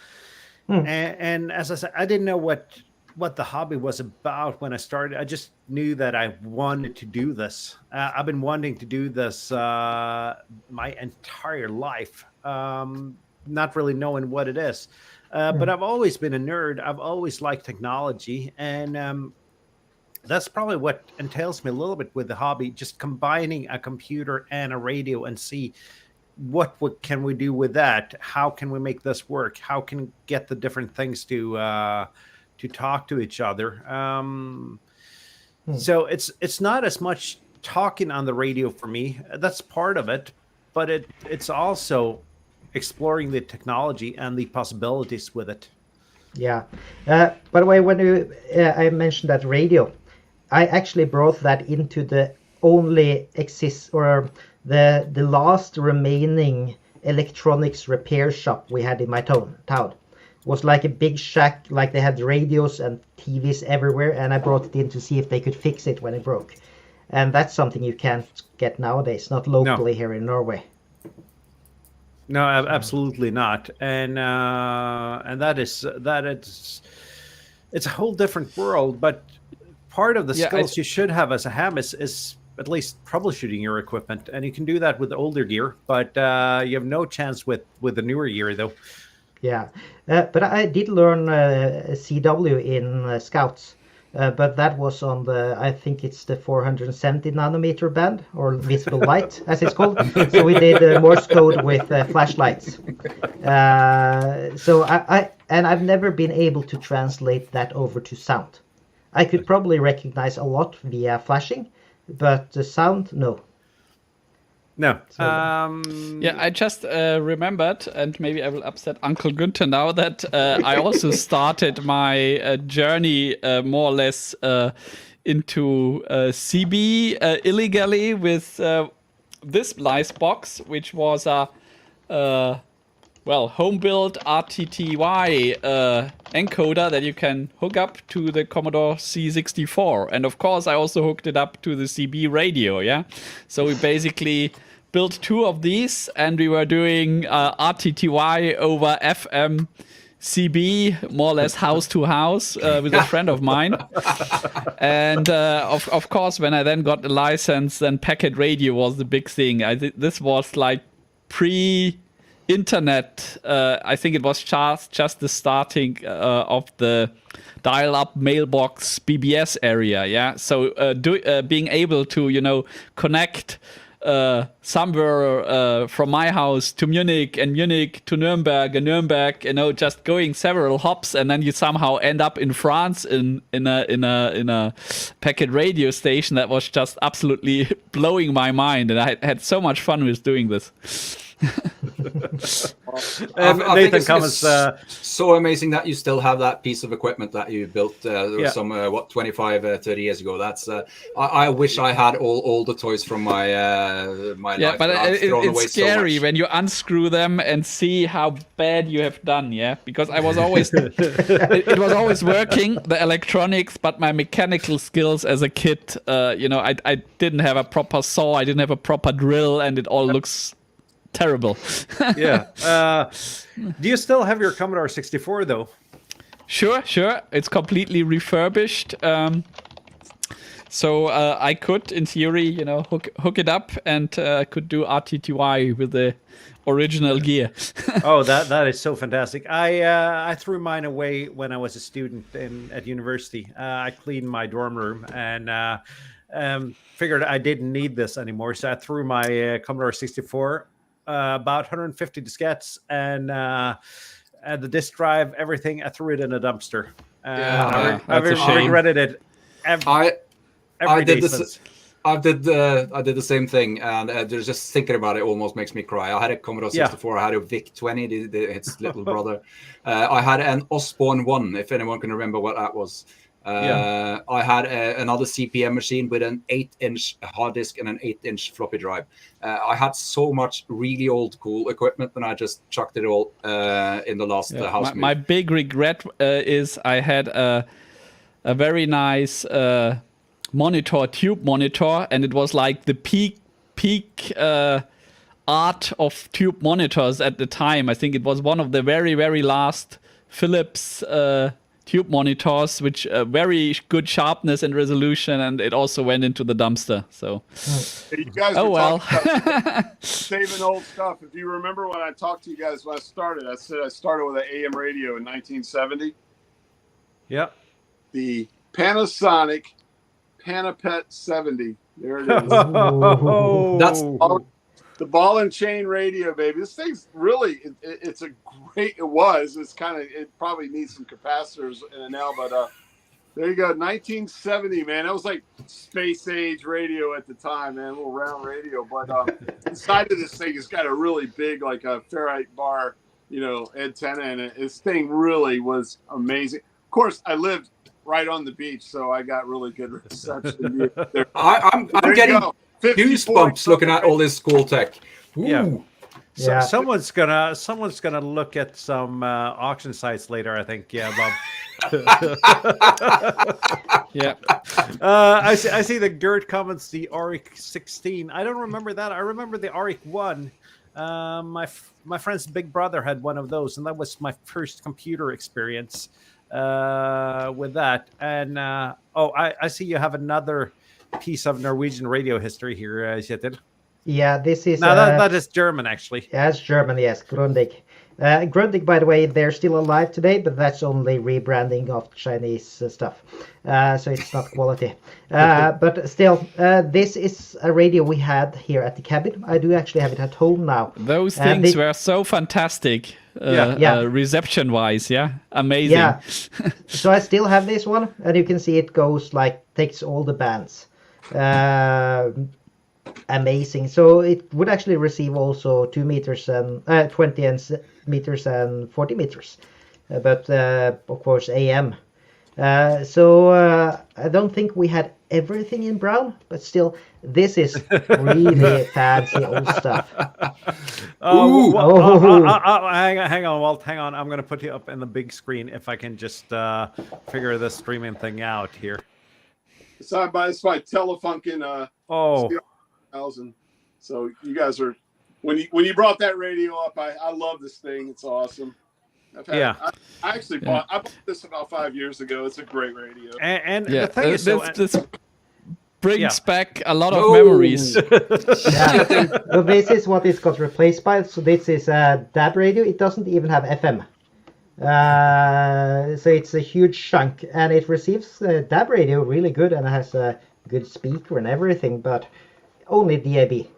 And as I said, I didn't know what the hobby was about when I started. I just knew that I wanted to do this. I've been wanting to do this my entire life, not really knowing what it is. But I've always been a nerd. I've always liked technology, and that's probably what entails me a little bit with the hobby, just combining a computer and a radio and see what can we do with that? How can we make this work? How can we get the different things to talk to each other? So it's not as much talking on the radio for me. That's part of it, but it's also exploring the technology and the possibilities with it. Yeah. By the way, when I mentioned that radio, I actually brought that into the the last remaining electronics repair shop we had in my town. Was like a big shack, like they had radios and TVs everywhere, and I brought it in to see if they could fix it when it broke. And that's something you can't get nowadays, not locally here in Norway. No, absolutely not. And it's a whole different world. But part of the skills you should have as a ham is at least troubleshooting your equipment, and you can do that with older gear, but you have no chance with the newer gear, though. Yeah, but I did learn CW in Scouts, but that was on I think it's the 470 nanometer band, or visible light, as it's called. So we did Morse code with flashlights. So I've never been able to translate that over to sound. I could probably recognize a lot via flashing, but the sound, no. No. I just remembered, and maybe I will upset Uncle Günther now, that I also started my journey more or less into CB illegally with this nice box, which was a home-built RTTY encoder that you can hook up to the Commodore C64. And of course, I also hooked it up to the CB radio, yeah? So we basically built two of these, and we were doing RTTY over FM CB, more or less house to house, with a friend of mine. And of course, when I then got the license, then packet radio was the big thing. This was like pre-internet. I think it was just the starting of the dial-up mailbox BBS area. Yeah, so being able to connect somewhere from my house to Munich, and Munich to Nuremberg, and Nuremberg, just going several hops, and then you somehow end up in France in a packet radio station. That was just absolutely blowing my mind, and I had so much fun with doing this. And I think Nathan it's comments, so amazing that you still have that piece of equipment that you built Yeah. some 25 30 years ago. That's I wish I had all the toys from my my Yeah, life, but I've thrown away it's so scary much. when you unscrew them and see how bad you have done. Yeah, because I was always it was always working, the electronics, but my mechanical skills as a kid, I didn't have a proper saw, I didn't have a proper drill, and it all looks terrible. yeah. Do you still have your Commodore 64 though? Sure. It's completely refurbished. So I could, in theory, hook it up and could do RTTY with the original gear. Oh, that is so fantastic. I threw mine away when I was a student at university. I cleaned my dorm room and figured I didn't need this anymore, so I threw my Commodore 64, about 150 diskettes, and the disk drive, everything. I threw it in a dumpster. Yeah, I that's a shame. regretted it every day since. I did the same thing, and just thinking about it almost makes me cry. I had a Commodore 64, I had a VIC 20, its little brother. I had an Osborne 1, if anyone can remember what that was. I had another CPM machine with an 8-inch hard disk and an 8-inch floppy drive. I had so much really old cool equipment, and I just chucked it all in the last house. My big regret is I had a very nice tube monitor, and it was like the peak art of tube monitors at the time. I think it was one of the very, very last Philips tube monitors, which very good sharpness and resolution, and it also went into the dumpster. So, You guys were talking about saving old stuff. If you remember when I talked to you guys when I started, I said I started with an AM radio in 1970. Yep. The Panasonic Panapet 70. There it is. That's the ball and chain radio, baby. This thing's really, it's a great, it probably needs some capacitors in it now, but there you go. 1970, man. That was like space age radio at the time, man. A little round radio. But the side of this thing has got a really big, like a ferrite bar, antenna in it. This thing really was amazing. Of course, I lived right on the beach, so I got really good reception. I'm getting goosebumps looking at all this school tech. Ooh. Yeah. Yeah. Someone's gonna look at some auction sites later, I think. Yeah, Bob. yeah. I see the Gert comments the Auric 16. I don't remember that. I remember the Auric 1. My friend's big brother had one of those, and that was my first computer experience with that. And I see you have another piece of Norwegian radio history here, Kjetil. Yeah, this is... No, that is German, actually. Yeah, it's German, yes, Grundig. Grundig, by the way, they're still alive today, but that's only rebranding of Chinese stuff. So it's not quality. But still, this is a radio we had here at the cabin. I do actually have it at home now. Those things were so fantastic. Reception-wise, amazing. Yeah. So I still have this one, and you can see it goes takes all the bands. Amazing. So it would actually receive also 2 meters and 20 meters and 40 meters, but of course AM. So I don't think we had everything in brown, but still, this is really fancy old stuff. Hang on, Walt. Hang on. I'm going to put you up in the big screen if I can just figure this streaming thing out here. It's my Telefunken. 1000. So you guys are when you brought that radio up, I love this thing. It's awesome. I actually bought this about 5 years ago. It's a great radio. And the thing is, this brings back a lot of memories. So this is what it got replaced by. So this is a DAB radio. It doesn't even have FM. So it's a huge chunk, and it receives DAB radio really good, and it has a good speaker and everything, but only DAB.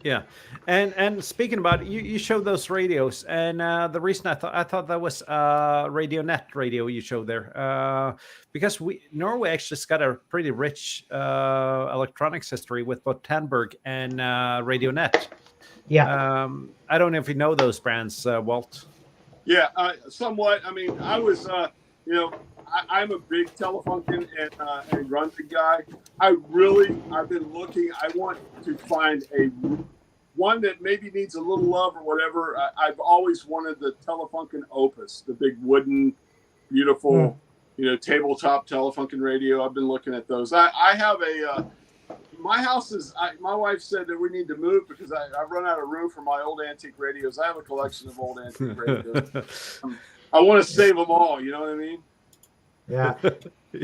Yeah, and speaking about it, you showed those radios, and the reason I thought that was RadioNet radio you showed there, because Norway actually has got a pretty rich electronics history with both Tandberg and RadioNet. Yeah. I don't know if you know those brands, Walt. Yeah, somewhat. I mean, I was, I'm a big Telefunken and Grundig guy. I've been looking. I want to find one that maybe needs a little love or whatever. I've always wanted the Telefunken Opus, the big wooden, beautiful, tabletop Telefunken radio. I've been looking at those. I have my house is, my wife said that we need to move because I've run out of room for my old antique radios. I have a collection of old antique radios. I want to save them all. You know what I mean? Yeah.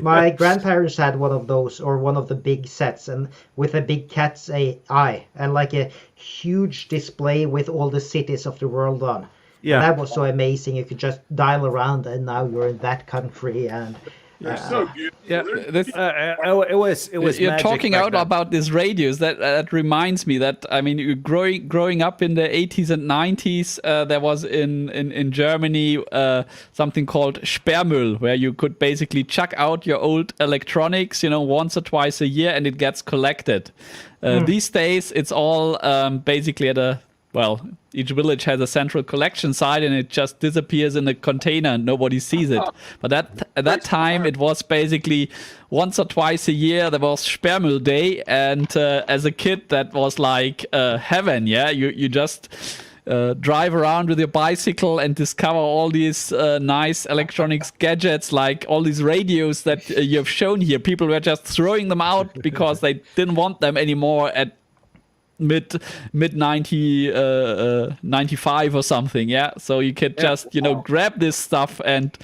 My grandparents had one of those, or one of the big sets, and with a big cat's eye and like a huge display with all the cities of the world on. Yeah. And that was so amazing. You could just dial around, and now you're in that country, and they're so beautiful. Yeah, it was. You're magic talking back out then. about these radios. That reminds me that, I mean, growing up in the 80s and 90s, there was in Germany something called Sperrmüll, where you could basically chuck out your old electronics, once or twice a year, and it gets collected. These days, it's all basically each village has a central collection site, and it just disappears in a container and nobody sees it. But at that time, it was basically once or twice a year, there was Sperrmüll Day. And as a kid, that was like heaven. Yeah, you just drive around with your bicycle and discover all these nice electronics gadgets, like all these radios that you have shown here. People were just throwing them out because they didn't want them anymore at mid 95 or something. Yeah, so you could just grab this stuff and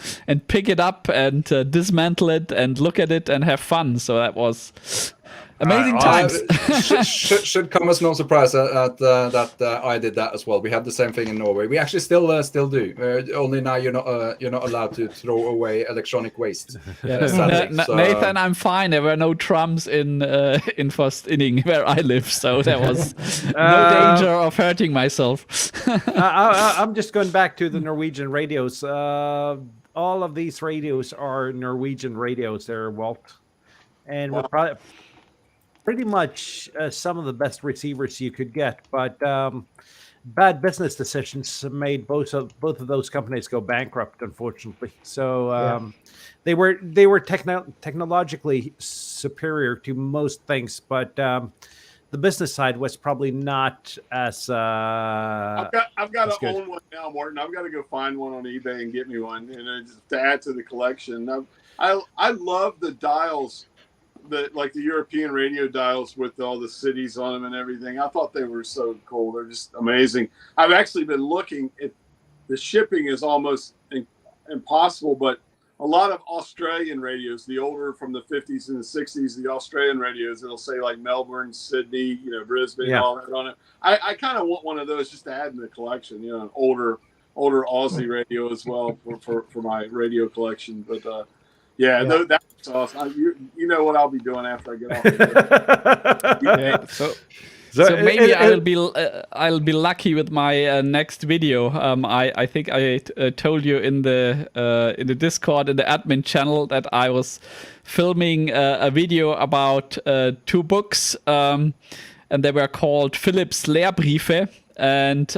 pick it up and dismantle it and look at it and have fun. So that was amazing times. Should come as no surprise that I did that as well. We had the same thing in Norway. We actually still do. Only now you're not allowed to throw away electronic waste. Nathan, I'm fine. There were no trumps in first inning where I live, so there was no danger of hurting myself. I'm just going back to the Norwegian radios. All of these radios are Norwegian radios there, Walt. And we're probably pretty much some of the best receivers you could get, but bad business decisions made both of those companies go bankrupt, unfortunately. So they were technologically superior to most things, but the business side was probably not as. I've got to own one now, Martin. I've got to go find one on eBay and get me one, just to add to the collection. I love the dials. Like the European radio dials with all the cities on them and everything. I thought they were so cool. They're just amazing. I've actually been looking at the shipping is almost impossible, but a lot of Australian radios, the older from the 50s and the 60s, the Australian radios, it'll say like Melbourne, Sydney, Brisbane, all that on it. I kind of want one of those just to add in the collection, an older Aussie radio as well for my radio collection. But no, that's awesome. You know what I'll be doing after I get off. So maybe I'll be lucky with my next video. I think I told you in the Discord, in the admin channel, that I was filming a video about 2 books, and they were called Philips Lehrbriefe, and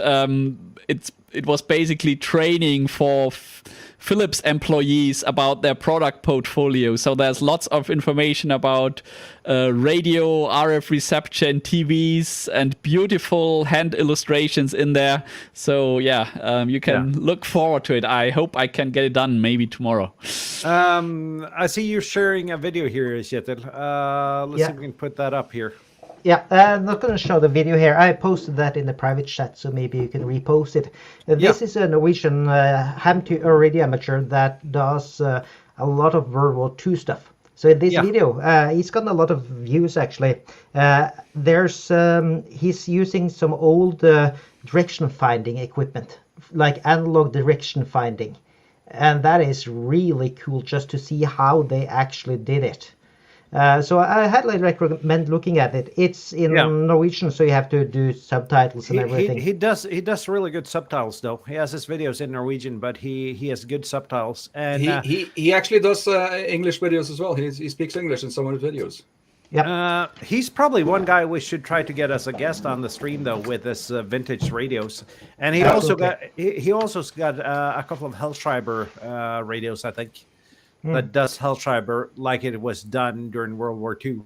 it was basically training for Philips employees about their product portfolio. So there's lots of information about radio, RF reception, TVs, and beautiful hand illustrations in there. So you can look forward to it. I hope I can get it done maybe tomorrow. I see you're sharing a video here, Kjetil. Let's see if we can put that up here. Yeah, I'm not going to show the video here. I posted that in the private chat, so maybe you can repost it. This is a Norwegian radio amateur that does a lot of World War II stuff. So in this video, he's gotten a lot of views actually. He's using some old direction finding equipment, like analog direction finding, and that is really cool just to see how they actually did it. So I highly recommend looking at it. It's in Norwegian, so you have to do subtitles and everything. He does really good subtitles, though. He has his videos in Norwegian, but he has good subtitles. And he actually does English videos as well. He speaks English in some of his videos. Yep. He's probably one guy we should try to get as a guest on the stream, though, with this vintage radios. And he Absolutely. also got a couple of Hellschreiber radios, I think, that does Hellschreiber like it was done during World War II.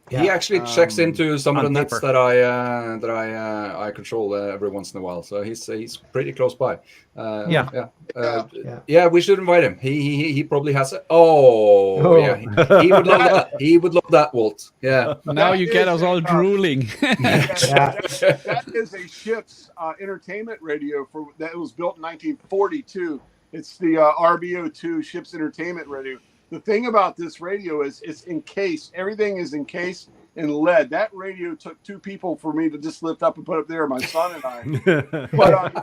He actually checks into some of the on nets paper. that I control every once in a while. So he's pretty close by. Yeah. We should invite him. He probably has it. Yeah. He would love that. He would love that, Walt. Yeah. Now you get us all drooling. That is a ship's entertainment radio that was built in 1942. It's the RBO2 ship's entertainment radio. The thing about this radio is it's encased. Everything is encased in lead. That radio took 2 people for me to just lift up and put up there, my son and I. But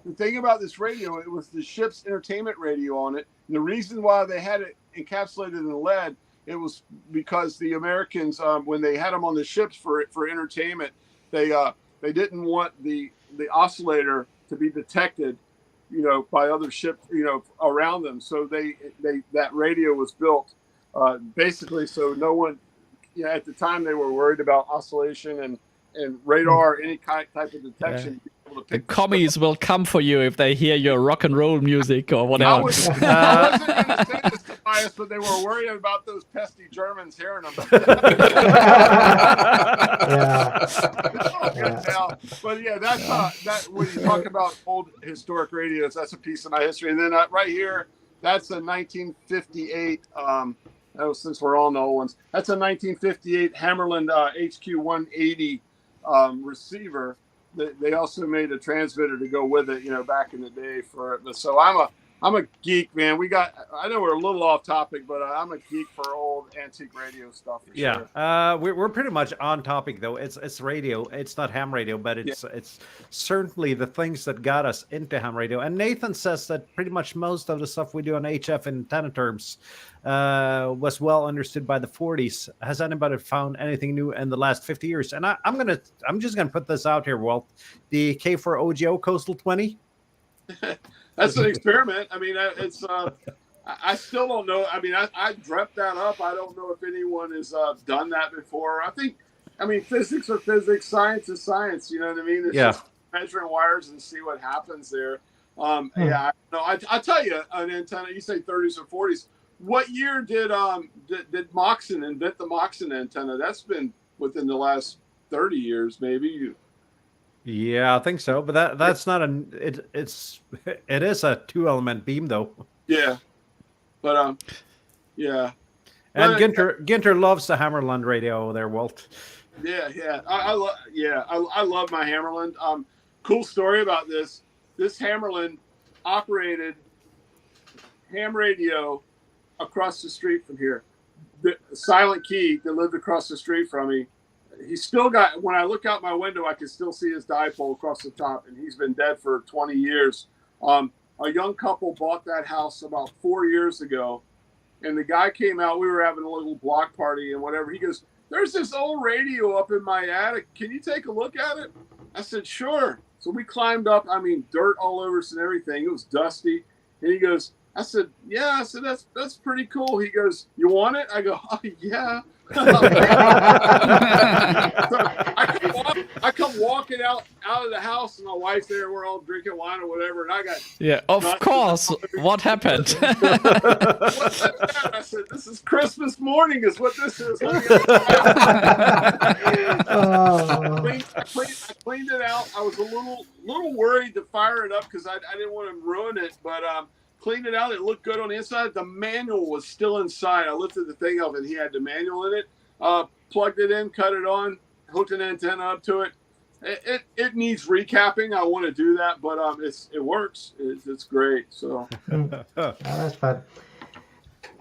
the thing about this radio, it was the ship's entertainment radio on it. And the reason why they had it encapsulated in lead, it was because the Americans, when they had them on the ships for entertainment, they didn't want the oscillator to be detected, by other ships, around them. So that radio was built basically so no one, at the time they were worried about oscillation and radar, any type of detection. Yeah. The commies will come for you if they hear your rock and roll music or whatever. I wasn't going to say this to Bias, but they were worried about those pesky Germans hearing them. But yeah, that's that. When you talk about old historic radios, that's a piece of my history. And then right here, that's a 1958. Since we're on the old ones, that's a 1958 Hammerland HQ 180 receiver. They also made a transmitter to go with it, back in the day for it. So I'm a geek, man. I know we're a little off topic, but I'm a geek for old antique radio stuff. For sure. We're pretty much on topic though. It's radio. It's not ham radio, but it's certainly the things that got us into ham radio. And Nathan says that pretty much most of the stuff we do on HF in antenna terms was well understood by the 40s. Has anybody found anything new in the last 50 years? And I'm just gonna put this out here, Walt. The K4 OGO Coastal 20. That's an experiment. I mean, it's. I still don't know. I mean, I dreamt that up. I don't know if anyone has done that before. I mean, physics are physics, science is science. You know what I mean? It's just measuring wires and see what happens there. I tell you, an antenna. You say 30s or 40s. What year did Moxon invent the Moxon antenna? That's been within the last 30 years, maybe. Yeah, I think so. But that's not it is a 2-element beam though. Yeah. But yeah. And Ginter loves the Hammerland radio there, Walt. Yeah. I love my Hammerland. Cool story about this. This Hammerland operated ham radio across the street from here. The Silent Key that lived across the street from me. He's still got, when I look out my window, I can still see his dipole across the top, and he's been dead for 20 years. A young couple bought that house about 4 years ago, and the guy came out. We were having a little block party and whatever. He goes, "There's this old radio up in my attic. Can you take a look at it?" I said, "Sure." So we climbed up. I mean, dirt all over us and everything. It was dusty. And he goes, I said, "Yeah." I said, that's pretty cool. He goes, "You want it?" I go, "Oh, yeah." So I come walking out of the house, and my wife's there. We're all drinking wine or whatever, and I got of course. What happened? What's that? I said, "This is Christmas morning, is what this is." I cleaned it out. I was a little worried to fire it up because I didn't want to ruin it, but cleaned it out. It looked good on the inside. The manual was still inside. I lifted the thing up, and he had the manual in it. Plugged it in, cut it on, hooked an antenna up to it. It needs recapping. I want to do that, but it works. It's great. So that's fun.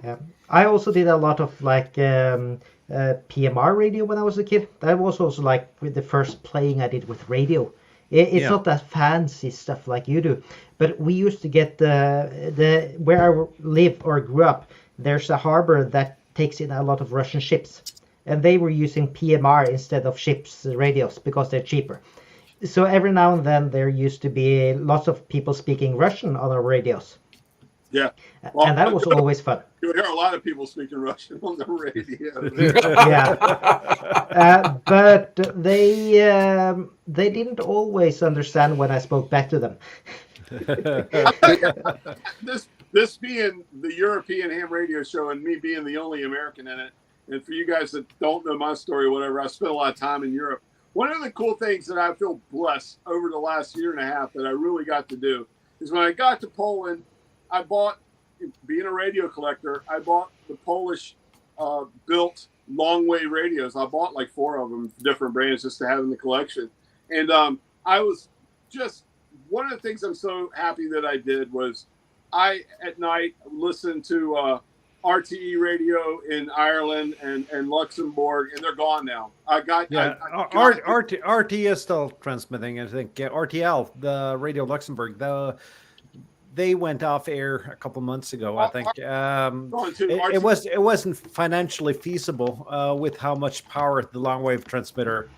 Yeah, I also did a lot of like PMR radio when I was a kid. That was also like with the first playing I did with radio. It's not that fancy stuff like you do, but we used to get the where I live or grew up. There's a harbor that takes in a lot of Russian ships, and they were using PMR instead of ships' radios because they're cheaper. So every now and then there used to be lots of people speaking Russian on our radios. Yeah. Well, And that was always fun. You hear a lot of people speaking Russian on the radio. Yeah. But they didn't always understand when I spoke back to them. This being the European ham radio show and me being the only American in it, and for you guys that don't know my story or whatever, I spent a lot of time in Europe. One of the cool things that I feel blessed over the last year and a half that I really got to do is when I got to Poland, I bought, being a radio collector, I bought the Polish built long wave radios. I bought like 4 of them, different brands, just to have in the collection. And I was just, one of the things I'm so happy that I did was I, at night, listened to RTE radio in Ireland and Luxembourg, and they're gone now. RT is still transmitting. I think RTL, the Radio Luxembourg, they went off air a couple months ago. I think it wasn't financially feasible with how much power the long wave transmitter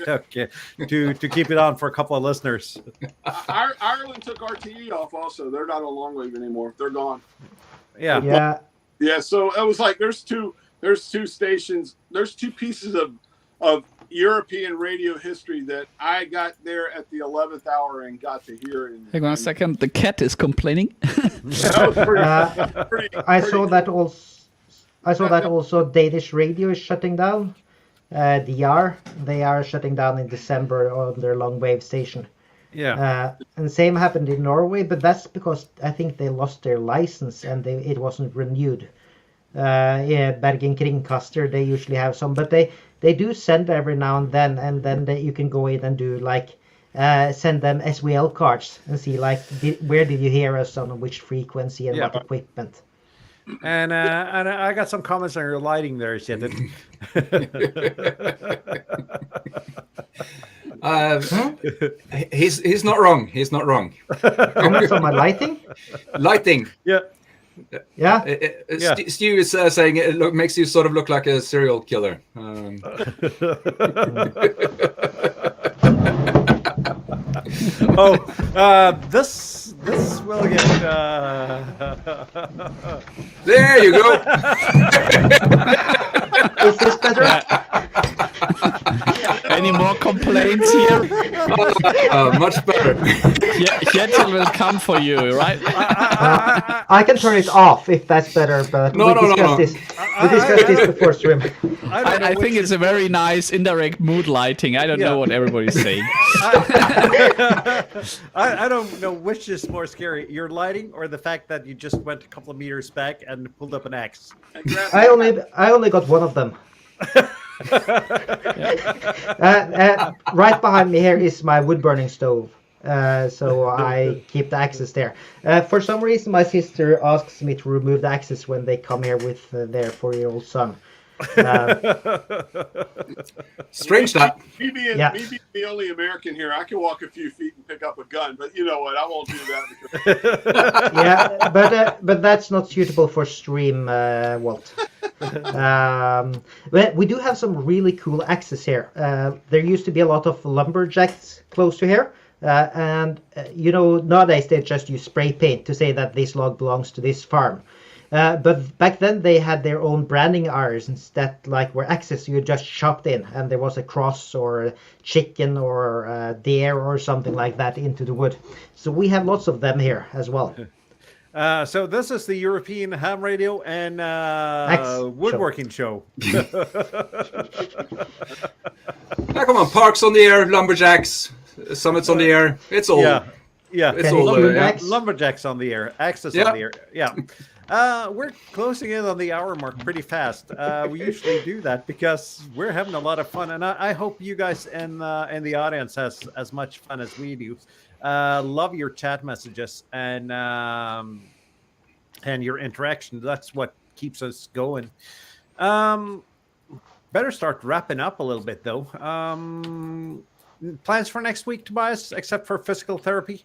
took to keep it on for a couple of listeners. Ireland took RTE off also. They're not on long wave anymore. They're gone. Yeah. So it was like there's two stations, there's 2 pieces of European radio history that I got there at the 11th hour and got to hear. Hang on a second, the cat is complaining. I saw that also Danish radio is shutting down. DR, they are shutting down in December on their long wave station. Yeah. And same happened in Norway, but that's because I think they lost their license and it wasn't renewed. Bergen Kringkaster, they usually have some, but they do send every now and then you can go in and do like send them SWL cards and see like where did you hear us on which frequency and what equipment. And I got some comments on your lighting there, Shetton. He's not wrong. He's not wrong. Comments on my lighting? Lighting. Yeah. Yeah. Stu is saying it makes you sort of look like a serial killer. This will get. There you go. Is this better? Any more complaints here? Much better. Kjetil will come for you, right? I can turn it off if that's better, but we discussed this before stream. I think it's a very nice indirect mood lighting. I don't know what everybody's saying. I don't know which is more scary, your lighting or the fact that you just went a couple of meters back and pulled up an axe. I only got one of them. Right behind me here is my wood burning stove. So I keep the axes there. For some reason, my sister asks me to remove the axes when they come here with their 4-year-old son. Strange that. Me being the only American here, I can walk a few feet and pick up a gun, but you know what? I won't do that. But that's not suitable for stream, Walt. But we do have some really cool axes here. There used to be a lot of lumberjacks close to here. Nowadays they just use spray paint to say that this log belongs to this farm. But back then they had their own branding irons that were axes you just chopped in, and there was a cross or a chicken or a deer or something like that into the wood. So we have lots of them here as well. So this is the European Ham Radio and Woodworking Show. Now, come on, Parks on the air, Lumberjacks, Summits on the air. It's all. Yeah. It's all. Lumberjacks on the air. Axes on the air. Yeah. We're closing in on the hour mark pretty fast. We usually do that because we're having a lot of fun, and I hope you guys in the audience has as much fun as we do. Love your chat messages and your interaction. That's what keeps us going. Better start wrapping up a little bit though. Plans for next week, Tobias, except for physical therapy?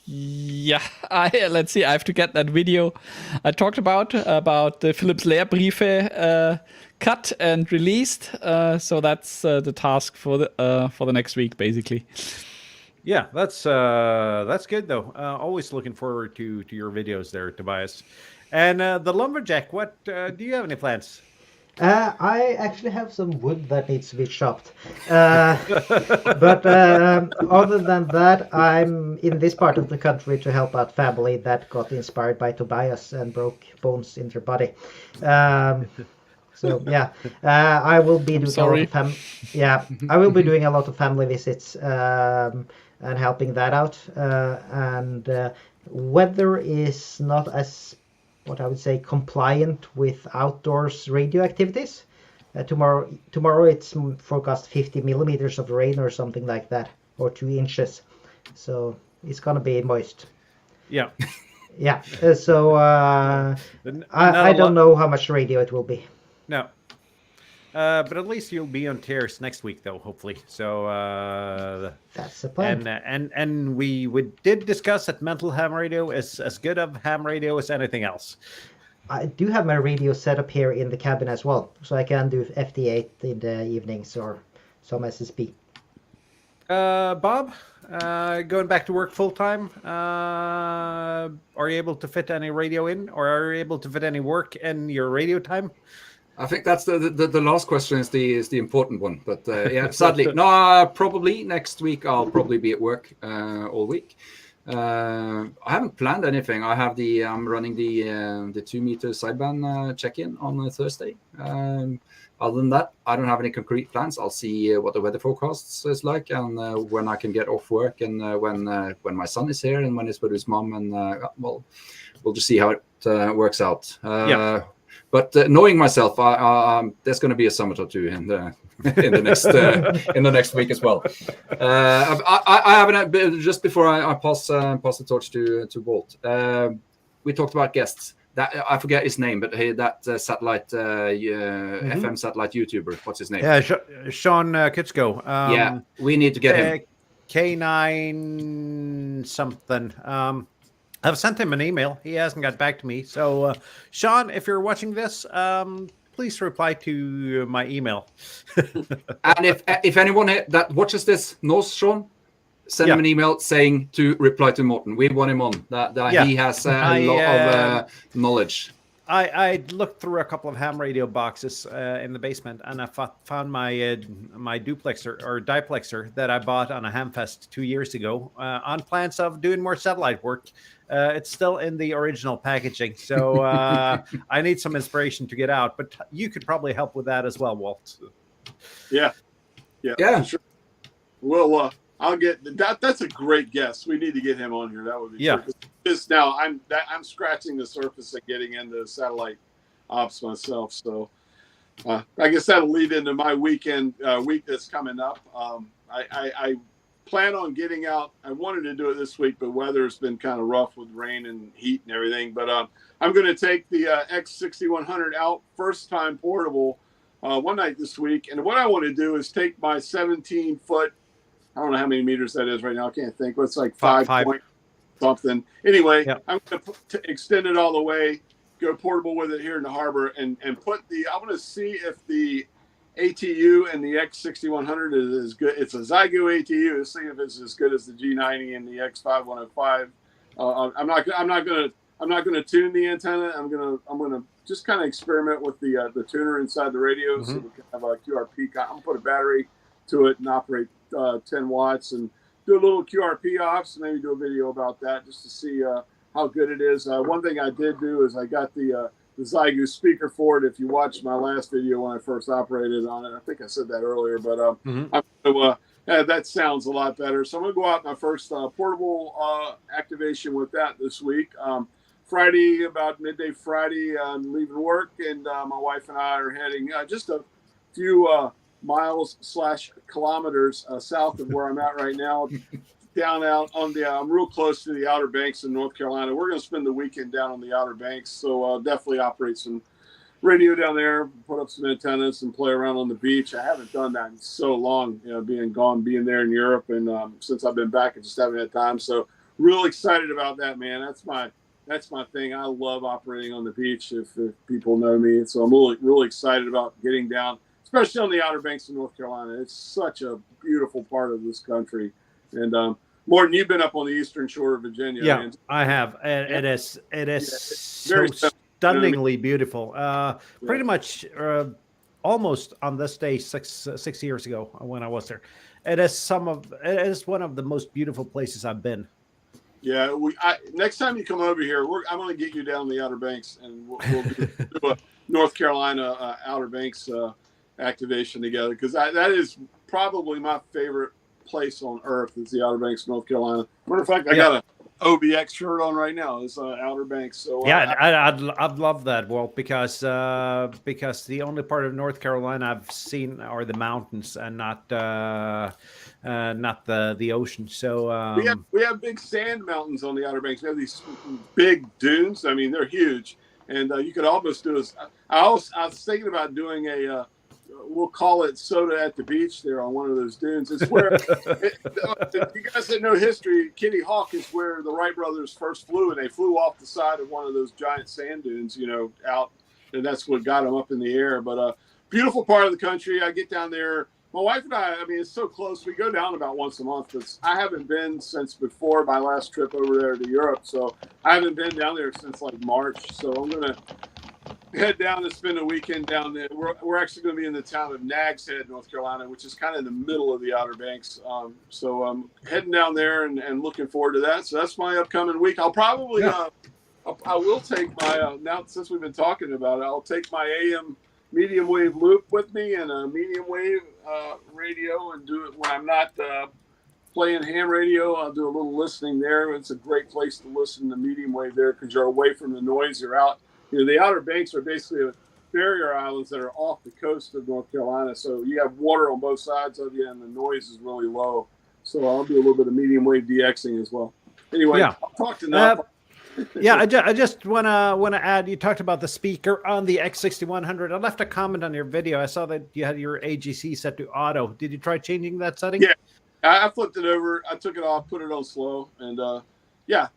Yeah, let's see. I have to get that video I talked about the Philips Lehrbriefe cut and released. So that's the task for the next week, basically. Yeah, that's good though. Always looking forward to your videos there, Tobias. And the lumberjack, what do you have any plans? I actually have some wood that needs to be chopped. But other than that, I'm in this part of the country to help out family that got inspired by Tobias and broke bones in their body. So yeah, I will be doing a lot sorry. of I will be doing a lot of family visits and helping that out. And weather is not as what I would say compliant with outdoors radio activities. Tomorrow it's forecast 50 millimeters of rain or something like that, or 2 inches. So it's gonna be moist. Yeah. Yeah. So I don't know how much radio it will be. No. But at least you'll be on TEHRS next week, though, hopefully. So that's the plan. And we did discuss that mental ham radio is as good of ham radio as anything else. I do have my radio set up here in the cabin as well, so I can do FD8 in the evenings or some SSB. Bob, going back to work full time, are you able to fit any radio in, or are you able to fit any work in your radio time? I think that's the last question is the important one. But yeah, sadly, no. Probably next week I'll probably be at work all week. I haven't planned anything. I'm running the 2 meter sideband check-in on Thursday. Other than that, I don't have any concrete plans. I'll see what the weather forecasts is like and when I can get off work and when my son is here and when he's with his mom and well, we'll just see how it works out. But knowing myself, there's going to be a summit or two in the next week as well. I haven't just before I pass the torch to Walt. We talked about guests. That I forget his name, but that satellite FM satellite YouTuber. What's his name? Yeah, Sean Kitsko. Yeah, we need to get him. K9 something. I've sent him an email. He hasn't got back to me. So, Sean, if you're watching this, please reply to my email. And if anyone that watches this knows Sean, send him an email saying to reply to Morten. We want him on. He has a lot of knowledge. I looked through a couple of ham radio boxes in the basement, and I found my my duplexer or diplexer that I bought on a Hamfest 2 years ago on plans of doing more satellite work. It's still in the original packaging, so I need some inspiration to get out. But you could probably help with that as well, Walt. Yeah. Sure. Well, I'll get that. That's a great guess. We need to get him on here. That would be true. Just now, I'm scratching the surface of getting into satellite ops myself. So I guess that'll lead into my week that's coming up. I plan on getting out. I wanted to do it this week, but weather's been kind of rough with rain and heat and everything. But I'm going to take the X6100 out, first time portable, one night this week. And what I want to do is take my 17-foot, I don't know how many meters that is right now. I can't think. It's like 5 point something. Anyway, I'm going to extend it all the way, go portable with it here in the harbor, and put I want to see if the ATU and the X6100 is as good. It's a Zygo ATU. To see if it's as good as the G90 and the X5105. I'm not going to tune the antenna. I'm gonna just kind of experiment with the tuner inside the radio, so we can have a QRP. I'm gonna put a battery to it and operate 10 watts and do a little QRP ops. Maybe do a video about that just to see how good it is. One thing I did do is I got the Zygo speaker for it. If you watched my last video when I first operated on it, I think I said that earlier, but that sounds a lot better. So I'm going to go out my first portable activation with that this week. Friday, about midday Friday, I'm leaving work, and my wife and I are heading just a few miles/kilometers south of where I'm at right now, down out on the I'm real close to the Outer Banks in North Carolina. We're going to spend the weekend down on the Outer Banks, so I'll definitely operate some radio down there, put up some antennas, and play around on the beach. I haven't done that in so long, being there in Europe, and since I've been back, I just haven't had time. So real excited about that, man. That's my thing. I love operating on the beach. If people know me, so I'm really excited about getting down, especially on the Outer Banks of North Carolina. It's such a beautiful part of this country. And Morton, you've been up on the eastern shore of Virginia. Yeah, man. I have. And Yeah. it is Very so stunningly beautiful. Pretty much almost on this day 6 years ago when I was there. It is one of the most beautiful places I've been. Yeah, next time you come over here, I'm going to get you down the Outer Banks, and we'll do a North Carolina Outer Banks activation together, because that is probably my favorite place on earth is the Outer Banks, North Carolina. Matter of fact, I got a OBX shirt on right now. It's Outer Banks. So yeah, I'd love that, Walt, because the only part of North Carolina I've seen are the mountains and not the ocean. So we have big sand mountains on the Outer Banks. We have these big dunes. I mean, they're huge, and you could almost do I was thinking about doing we'll call it soda at the beach there on one of those dunes. It's where you guys that know history, Kitty Hawk is where the Wright brothers first flew, and they flew off the side of one of those giant sand dunes, out, and that's what got them up in the air. But beautiful part of the country. I get down there. My wife and I mean, it's so close. We go down about once a month, but I haven't been since before my last trip over there to Europe. So I haven't been down there since like March. So I'm going to head down and spend a weekend down there. We're actually going to be in the town of Nags Head, North Carolina, which is kind of in the middle of the Outer Banks. So I'm heading down there and looking forward to that. So that's my upcoming week. I'll probably, I will take my, now since we've been talking about it, I'll take my AM medium wave loop with me and a medium wave radio, and do it when I'm not playing ham radio. I'll do a little listening there. It's a great place to listen to medium wave there because you're away from the noise. You're out. The Outer Banks are basically barrier islands that are off the coast of North Carolina. So you have water on both sides of you, and the noise is really low. So I'll do a little bit of medium wave DXing as well. Anyway, I'll talk to Napa. Yeah, I just wanna add. You talked about the speaker on the X6100. I left a comment on your video. I saw that you had your AGC set to auto. Did you try changing that setting? Yeah, I flipped it over. I took it off, put it on slow, and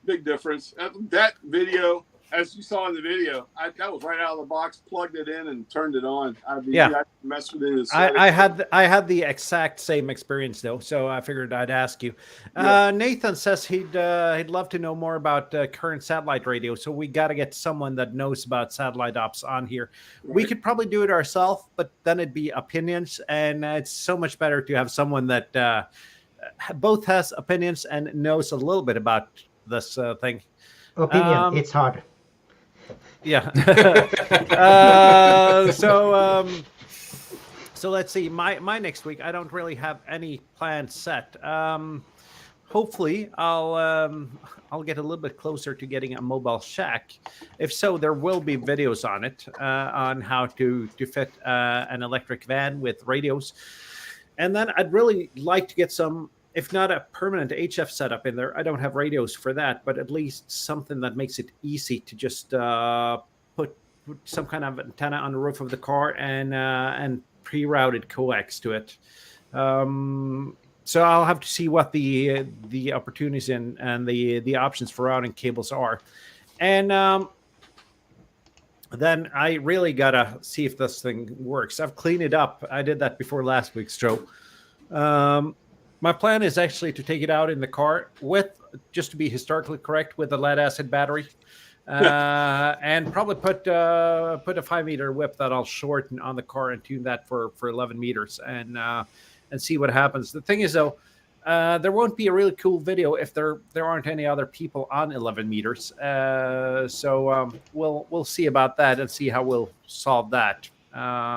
big difference. That video, as you saw in the video, that was right out of the box. Plugged it in and turned it on. I messed with it. I had the exact same experience though, so I figured I'd ask you. Nathan says he'd love to know more about current satellite radio, so we got to get someone that knows about satellite ops on here. Right. We could probably do it ourselves, but then it'd be opinions, and it's so much better to have someone that both has opinions and knows a little bit about this thing. Opinion, it's hard. Yeah. So let's see. My next week, I don't really have any plans set. Hopefully, I'll get a little bit closer to getting a mobile shack. If so, there will be videos on it on how to fit an electric van with radios, and then I'd really like to get some. If not a permanent HF setup in there, I don't have radios for that, but at least something that makes it easy to just put some kind of antenna on the roof of the car and pre-routed coax to it. So I'll have to see what the opportunities and the options for routing cables are, and then I really gotta see if this thing works. I've cleaned it up. I did that before last week's show. My plan is actually to take it out in the car with, just to be historically correct, with a lead acid battery, and probably put a 5-meter whip that I'll shorten on the car and tune that for 11 meters and see what happens. The thing is though, there won't be a really cool video if there aren't any other people on 11 meters. So we'll see about that and see how we'll solve that.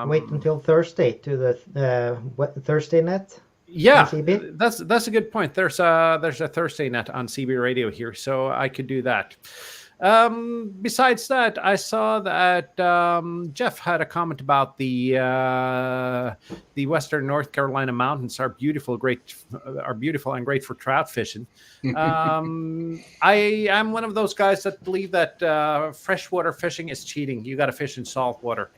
Wait until Thursday to the Thursday net. Yeah, that's a good point. There's a Thursday net on CB radio here, so I could do that. Besides that, I saw that Jeff had a comment about the Western North Carolina mountains are beautiful and great for trout fishing. I am one of those guys that believe that freshwater fishing is cheating. You got to fish in salt water.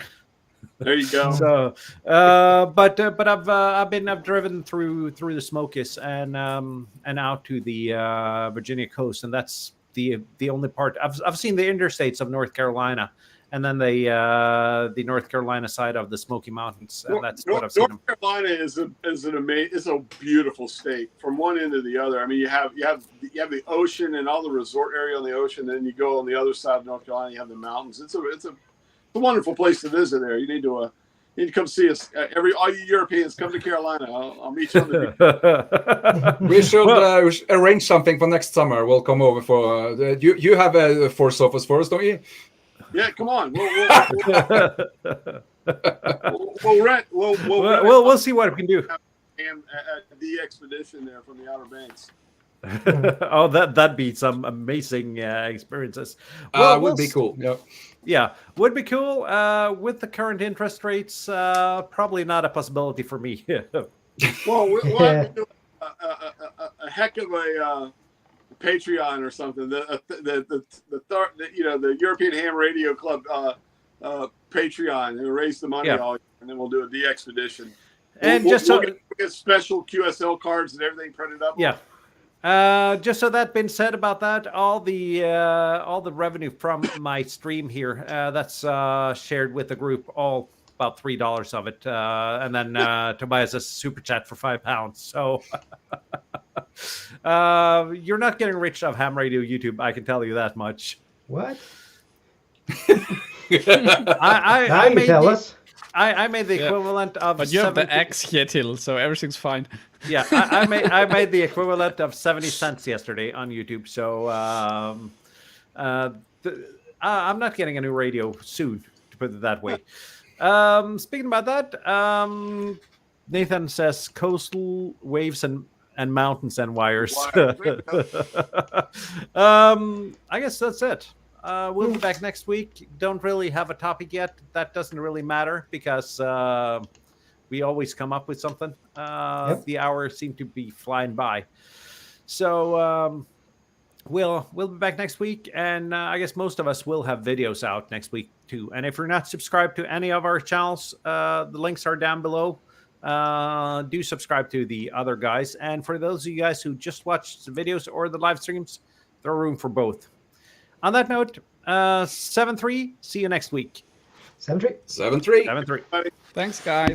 There you go. So, but I've driven through the Smokies and out to the Virginia coast, and that's the only part I've seen the interstates of North Carolina, and then the North Carolina side of the Smoky Mountains, and that's what I've seen. North Carolina is a beautiful state from one end to the other. I mean, you have the ocean and all the resort area on the ocean. Then you go on the other side of North Carolina, you have the mountains. It's a wonderful place to visit there. You need to come see us. All you Europeans, come to Carolina. I'll meet you on the beach. We should arrange something for next summer. We'll come over for you have a 4 sofas for us, don't you? Yeah, come on. We'll rent. We'll see what we can do. And the expedition there from the Outer Banks. Oh, that'd be some amazing experiences. Would be cool. Yeah, would be cool. With the current interest rates, probably not a possibility for me. Well, we'll have to do a heck of a Patreon or something. The European Ham Radio Club Patreon, and raise the money all year, and then we'll do the expedition. And we'll get special QSL cards and everything printed up. Yeah. Just so that been said about that, all the revenue from my stream here, that's shared with the group, all about $3 of it, and then Tobias a super chat for £5. So you're not getting rich off Ham Radio YouTube, I can tell you that much. What? I made tell us. I made the equivalent of. But you have the X, Kjetil, so everything's fine. Yeah, I made the equivalent of 70 cents yesterday on YouTube. So I'm not getting a new radio soon, to put it that way. Speaking about that, Nathan says coastal waves and mountains and wires. I guess that's it. We'll be back next week. Don't really have a topic yet. That doesn't really matter because we always come up with something. The hours seem to be flying by. So we'll be back next week, and I guess most of us will have videos out next week too. And if you're not subscribed to any of our channels, the links are down below. Do subscribe to the other guys. And for those of you guys who just watched the videos or the live streams, there's room for both. On that note, 7-3. See you next week. 7-3. 7-3. 7-3. Thanks, guys.